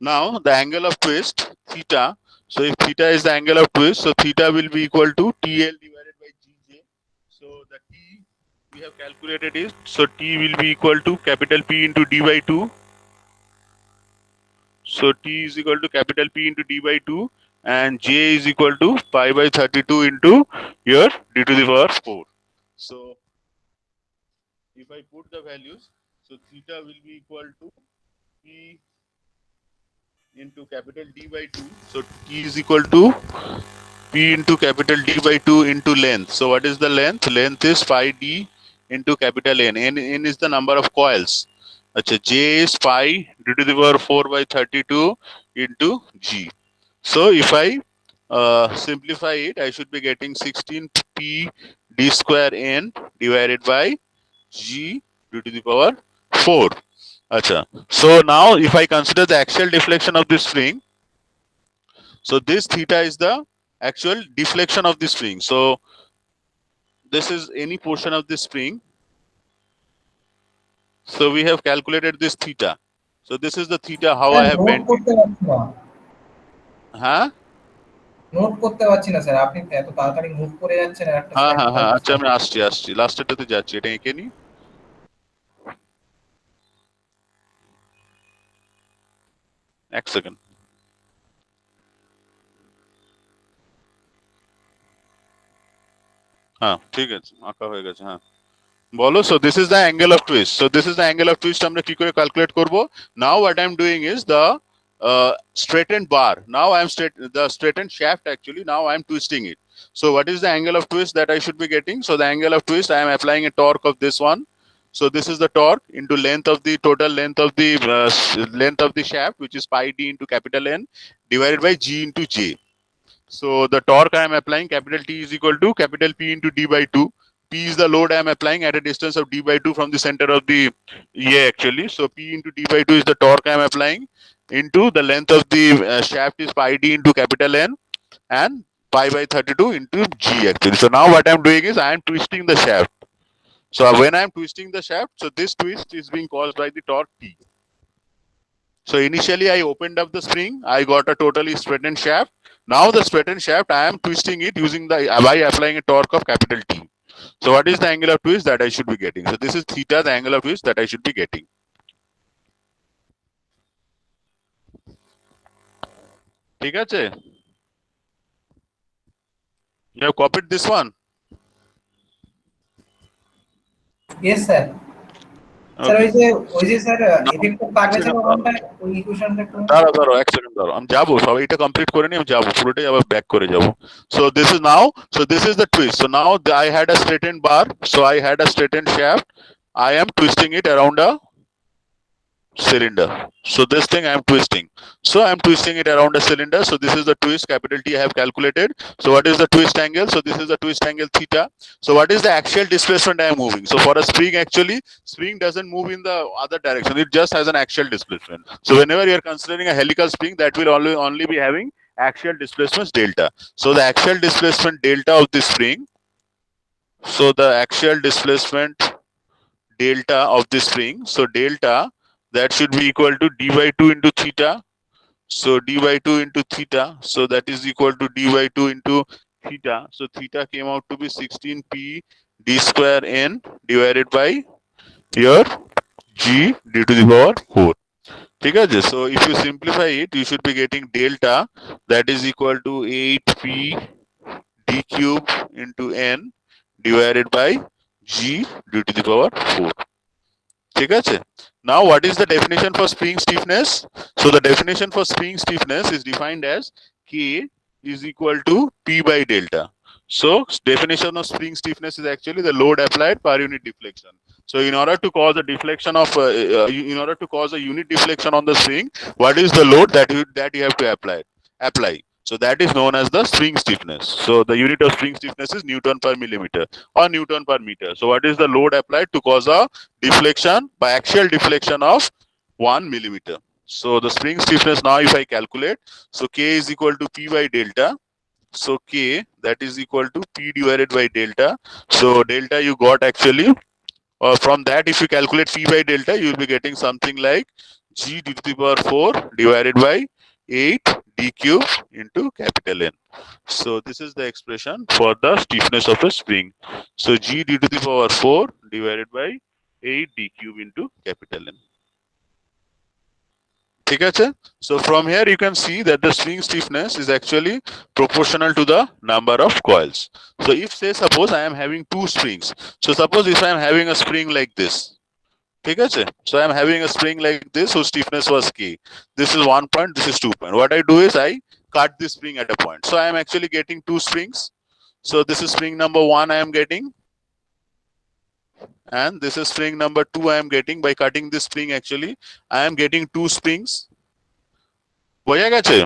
now the angle of twist theta. So if theta is the angle of twist, so theta will be equal to TL divided by GJ. So the T we have calculated is, so T will be equal to capital P into D by 2. So T is equal to capital P into D by 2, and J is equal to pi by 32 into your D to the power 4. So if I put the values, so theta will be equal to P into capital D by 2. So T is equal to P into capital D by 2 into length. So what is the length? Length is pi D into capital N. N is the number of coils. Achha, J is pi D to the power 4 by 32 into G. So if I simplify it, I should be getting 16 P D square N divided by G D to the power 4. Achha. So now if I consider the axial deflection of this spring, so this theta is the actual deflection of the spring. So this is any portion of the spring. So we have calculated this theta. So this is the theta how I have bent. Huh? Note করতে পারছি না sir, আপনি এত তাড়াতাড়ি move করে যাচ্ছেন আর একটা হ্যাঁ slide হ্যাঁ হ্যাঁ, পাচ্ছি আচ্ছা না। আমি আসছি লাস্টেরটাতে যাচ্ছি, এটা এঁকে নি। এক সেকেন্ড। হ্যাঁ ঠিক আছে, আঁকা হয়ে গেছে। হ্যাঁ বলো। So this is the angle of twist. So this is the angle of twist আমরা কি করে ক্যালকুলেট করব? Now what I am doing is the straightened bar. Now I am the straightened shaft actually. Now I am twisting it. So what is the angle of twist that I should be getting? So the angle of twist, I am applying a torque of this one. So this is the torque into length of the total length of the shaft, which is pi D into capital N divided by G into J. So the torque I am applying, capital T is equal to capital P into D by 2. P is the load I am applying at a distance of D by 2 from the center of the EA actually. So P into D by 2 is the torque I am applying into the length of the shaft is pi D into capital N and pi by 32 into G actually. So now what I am doing is I am twisting the shaft. So when I am twisting the shaft, so this twist is being caused by the torque T. So initially I opened up the spring, I got a totally straightened shaft. Now the straightened shaft, I am twisting it using by applying a torque of capital T. So what is the angle of twist that I should be getting? So this is theta, the angle of twist that I should be getting. ঠিক আছে? You have copied this one? Yes sir. Sir ওই যে sir effective curvature ওখানটা ওই ইকুয়েশনটা একটু দাঁড়াও এক second দাঁড়াও, আমি যাবো, সবাই এটা কমপ্লিট করে নি, আমি যাবো পুরোটাই আবার ব্যাক করে যাবো। So this is now, so this is the twist. So now I had a straightened bar, so I had a straightened shaft. I am twisting it around a cylinder. So this thing I am twisting. So I am twisting it around a cylinder. So this is the twist, capital T I have calculated. So what is the twist angle? So this is the twist angle theta. So what is the axial displacement I am moving? So for a spring actually, spring doesn't move in the other direction. It just has an axial displacement. So whenever you are considering a helical spring, that will only be having axial displacement delta. So the axial displacement delta of the spring. So the axial displacement delta of the spring. So delta, that should be equal to D by 2 into theta. So D by 2 into theta. So that is equal to D by 2 into theta. So theta came out to be 16 P D square N divided by your G D to the power 4. ঠিক আছে? So if you simplify it, you should be getting delta that is equal to 8 P D cube into N divided by G D to the power 4. ঠিক আছে? Now what is the definition for spring stiffness? So the definition for spring stiffness is defined as K is equal to P by delta. So definition of spring stiffness is actually the load applied per unit deflection. So in order to cause a deflection of in order to cause a unit deflection on the spring, what is the load that you have to apply? So that is known as the spring stiffness. So the unit of spring stiffness is Newton per millimeter or Newton per meter. So what is the load applied to cause a deflection by axial deflection of 1 millimeter? So the spring stiffness now, if I calculate, so K is equal to P by delta. So K, that is equal to P divided by delta. So delta you got actually, from that if you calculate P by delta, you will be getting something like G d to the power 4 divided by 8 d cube into capital N. So this is the expression for the stiffness of a spring. So G d to the power 4 divided by 8 d cube into capital N. ঠিক আছে? So from here you can see that the spring stiffness is actually proportional to the number of coils. So if say suppose I am having two springs. So suppose if I am having a spring like this. ঠিক আছে? So I am having a spring like this whose stiffness was K. This is 1 point, this is 2 point. What I do is I cut this spring at a point. So I am actually getting two springs. So this is spring number 1 I am getting. And this is spring number 2 I am getting. By cutting this spring actually, I am getting two springs. বোঝা গেছে?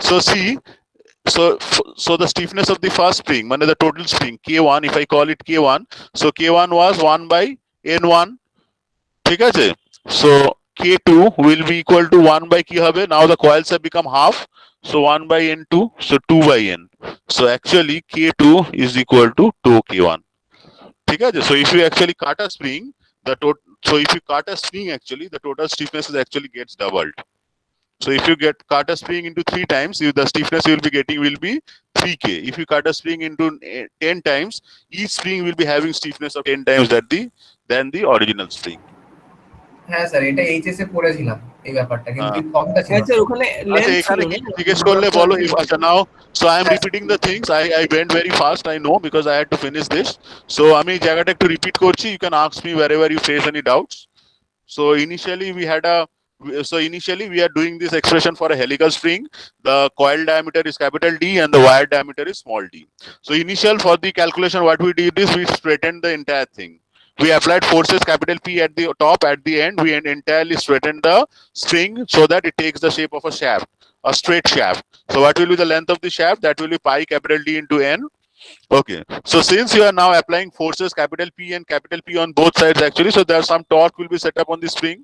So see, so the stiffness of the first spring, মানে the total spring K1, if I call it K1, so K1 was 1 by N1. ঠিক আছে? So K2 will be equal to 1 by কি হবে? Now the coils have become half. So 1 by N2, so 2 by N. So actually K2 is equal to 2 K1. ঠিক আছে? So if you actually cut a spring, if you cut a spring actually, the total stiffness is actually gets doubled. So if you cut a spring into 3 times, the stiffness you will be getting will be 3K. If you cut a spring into 10 times, each spring will be having stiffness of 10 times than the original spring. হ্যাঁ sir, এটা HS এ পড়েছিলাম এই ব্যাপারটা, কিন্তু এই ফর্মটা ছিল হ্যাঁ না। স্যার, ওখানে আচ্ছা লেন্থ এখানে ছিল কি না। জিজ্ঞেস করলে বলো। আচ্ছা নাও, so I am repeating the things. I went very fast, I know, because I had to finish this. So আমি এই জায়গাটা একটু রিপিট করছি. You can ask me wherever you face any doubts. So initially we are doing this expression for a helical spring. The coil diameter is capital D and the wire diameter is small d. So initial for the calculation, what we did is we straightened the entire thing. We applied forces capital P at the top, at the end we entirely straightened the string so that it takes the shape of a shaft, a straight shaft. So what will be the length of the shaft? That will be pi capital D into N. Okay, so since you are now applying forces capital P and capital P on both sides actually, so there's some torque will be set up on the spring.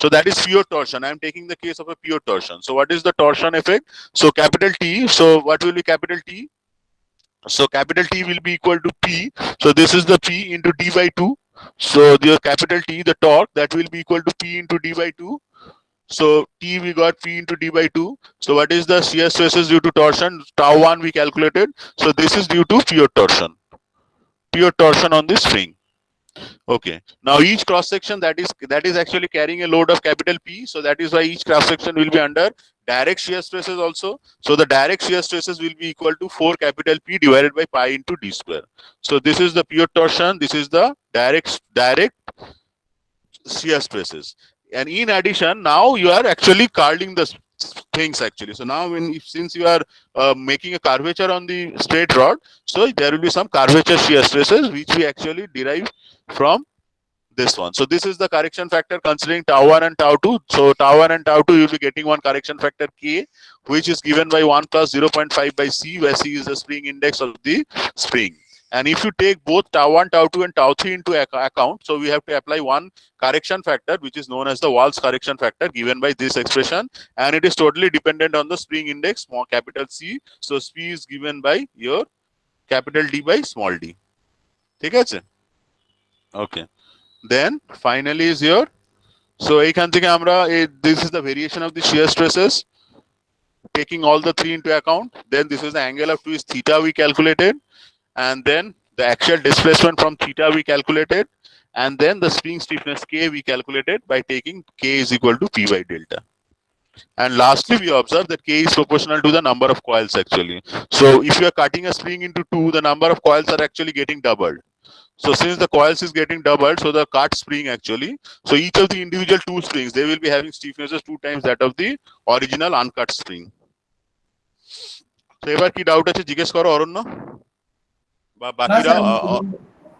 So that is pure torsion. I am taking the case of a pure torsion. So what is the torsion effect? So capital T, so what will be capital T? So capital T will be equal to P. So this is the P into D by 2. So the capital T, the torque, that will be equal to P into D by 2. So T we got P into D by 2. So what is the shear stresses due to torsion? Tau 1 we calculated. So this is due to pure torsion on the spring. Okay, now each cross section that is actually carrying a load of capital P. So that is why each cross section will be under direct shear stresses also. So the direct shear stresses will be equal to 4 capital P divided by pi into D square. So this is the pure torsion, this is the direct shear stresses. And in addition, now you are actually curling the things actually. So now since you are making a curvature on the straight rod, so there will be some curvature shear stresses which we actually derive from this one. So this is the correction factor considering tau 1 and tau 2. So tau 1 and tau 2 you will be getting one correction factor K, which is given by 1 plus 0.5 by C, where C is the spring index of the spring. And if you take both tau 1, tau 2 and tau 3 into account, so we have to apply one correction factor which is known as the Wahl's correction factor, given by this expression, and it is totally dependent on the spring index, small capital C. So P is given by your capital D by small d. ঠিক আছে? Okay, then finally is your, so এইখান থেকে আমরা this is the variation of the shear stresses taking all the three into account. Then this is the angle of twist theta we calculated, and then the axial displacement from theta we calculated, and then the spring stiffness K we calculated by taking K is equal to P by delta. And lastly, we observe that K is proportional to the number of coils actually. So if you are cutting a spring into 2, the number of coils are actually getting doubled. So since the coils is getting doubled, so the cut spring actually, so each of the individual 2 springs, they will be having stiffnesses 2 times that of the original uncut spring. So এবার কি doubt আছে জিজ্ঞেস করো অরণ্য। বা না বাকিরা sir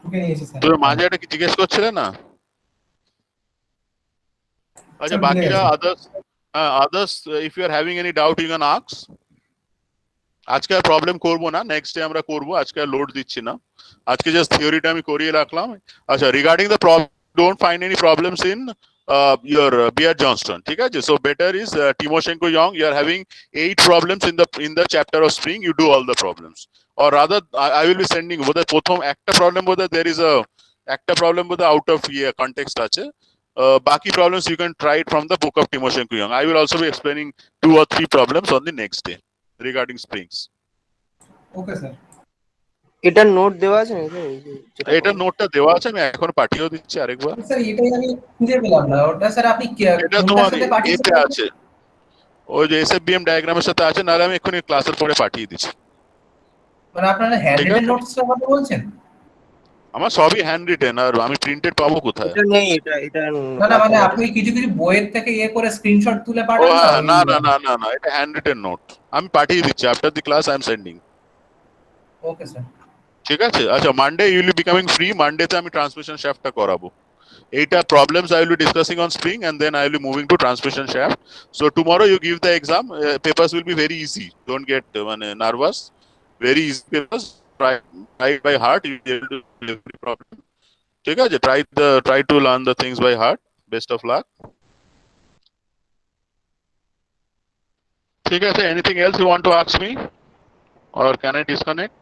ঢুকে নিয়েছি স্যার তুমি মাঝে একটা কি জিজ্ঞেস করছিলে না? আচ্ছা স্যার ভুলে বাকিরা গেছি। others if you are having any doubt you can ask. আজকে আর প্রবলেম করব না, নেক্সট ডে আমরা করব, আজকে আর লোড দিচ্ছি না, আজকে জাস্ট থিওরিটা আমি করিয়ে রাখলাম। আচ্ছা regarding the problem, don't find any problems in your Beer Johnston, ঠিক আছে? So better is Timoshenko Young, you are having 8 problems in the chapter of spring, you do all the problems, or rather I will be sending বোধহয় প্রথম একটা problem বোধহয় there is a একটা problem বোধহয় out of context আছে, বাকি problems you can try it from the book of Timoshenko Young. I will also be explaining 2 or 3 problems on the next day regarding springs. Okay sir. এটার note দেওয়া আছে নাকি sir? এই যে যেটা এটা বললেন। নোটটা দেওয়া আছে, আমি এখন পাঠিয়েও দিচ্ছি আরেকবার। স্যার এটাই আমি খুঁজে পেলাম না, ওটা স্যার আপনি এটা কোনটার তোমার সাথে পাঠিয়েছেন? এতে আছে, ওই যে এসএফবিএম ডায়াগ্রামের সাথে আছে, নাহলে আমি এক্ষুনি ক্লাসের পরে পাঠিয়ে দিচ্ছি। মানে আপনারা হ্যান্ড ঠিক রিটেন আছে। নোটসটার কথা বলছেন? আমার সবই হ্যান্ড রিটেন, আর আমি প্রিন্টেড পাবো কোথায়? এটা নেই, এটা না না মানে আপনি কিছু কিছু বইয়ের থেকে করে স্ক্রিনশট তুলে ও পাঠান হ্যাঁ, না? না না না না না, এটা হ্যান্ড রিটেন নোট, আমি পাঠিয়ে দিচ্ছি after the class I am sending. Okay sir. ঠিক আছে। আচ্ছা Monday you will be becoming free, মানডেতে আমি ট্রান্সমিশন শ্যাফটটা করাবো। এইটা problems I will be discussing on spring and then I will be moving to transmission shaft. So tomorrow you give the exam, papers will be very easy, don't get মানে nervous, very easy papers, try by heart, you will be able to do every problem. ঠিক আছে, try to learn the things by heart. Best of luck. ঠিক আছে, anything else you want to ask me or can I disconnect?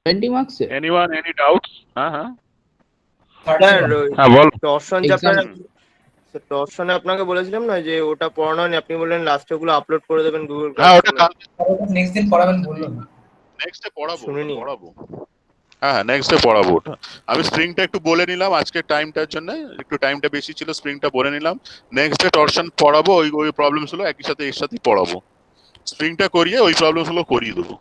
20 marks Anyone, any doubts? হ্যাঁ sir হ্যাঁ বল। দর্শন Exam- chapter, দর্শনে আপনাকে বলেছিলাম না যে ওটা পড়ানো হয়নি, আপনি বললেন লাস্টে ওগুলো আপলোড করে দেবেন গুগল হ্যাঁ ওটা ক্লাসরুমে। নেক্সট দিন পড়াবেন বললেন। নেক্সট ডে পড়াবো, শুনিনি। হ্যাঁ নেক্সট ডে পড়াবো ওটা। আমি স্প্রিংটা একটু বলে নিলাম আজকে টাইমটার জন্য, একটু টাইমটা বেশি ছিল, স্প্রিংটা বলে নিলাম। নেক্সট ডে টর্শন পড়াবো, ওই প্রবলেমস গুলো একই সাথে এর সাথেই পড়াবো, স্প্রিংটা করিয়ে ওই প্রবলেমস গুলো করিয়ে দেবো।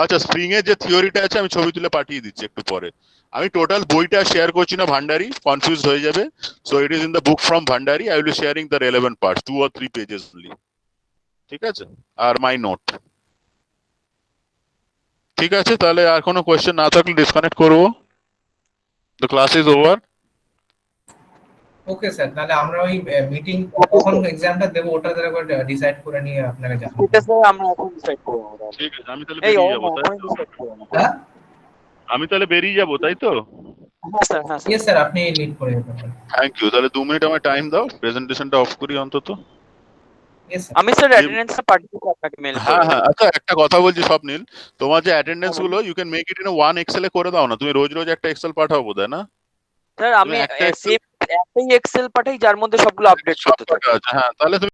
আচ্ছা স্প্রিং এর যে থিওরিটা আছে আমি ছবি তুলে পাঠিয়ে দিচ্ছি একটু পরে। আমি টোটাল বইটা শেয়ার করছি না ভান্ডারি, কনফিউজ হয়ে যাবে। So it is in the book from Bhandari, I will B sharing the relevant parts, 2 or 3 pages only, ঠিক আছে, আর মাই নোট। ঠিক আছে, তাহলে আর কোনো কোয়েশ্চেন না থাকলে ডিসকানেক্ট করবো, the class is over. Okay sir, তাহলে আমরা ওই মিটিং কখন এক্সামটা দেবো ওটা তাহলে ডিসাইড করে নিয়ে আপনাকে জানাবো। এটা স্যার আমরা এখন ডিসাইড করব। ঠিক আছে, আমি তাহলে এই বেরিয়ে যাবো, তাই এখন তো? ডিসাইড করব। হ্যাঁ আমি তাহলে বেরিয়ে যাবো, তাই তো? হ্যাঁ স্যার, হ্যাঁ স্যার। ইয়েস স্যার, আপনি লিড করে যেতে পারেন। Thank you. তাহলে 2 মিনিট আমার টাইম দাও, প্রেজেন্টেশনটা অফ করি অন্তত। Yes sir. আমি স্যার অ্যাটেন্ডেন্সটা পাঠিয়ে দেব আপনাকে মেল হ্যাঁ করে। হ্যাঁ, আচ্ছা একটা কথা বলছি স্বপ্নিল, তোমার যে অ্যাটেন্ডেন্স গুলো you can make it in 1 Excel এ করে দাও না, তুমি রোজ রোজ একটা এক্সেল পাঠাও বোধহয় না? স্যার আমি তুমি একটা সেম একটাই এক্সেল পাঠাই যার মধ্যে সবগুলো আপডেট করতে থাকি। হ্যাঁ তাহলে তুমি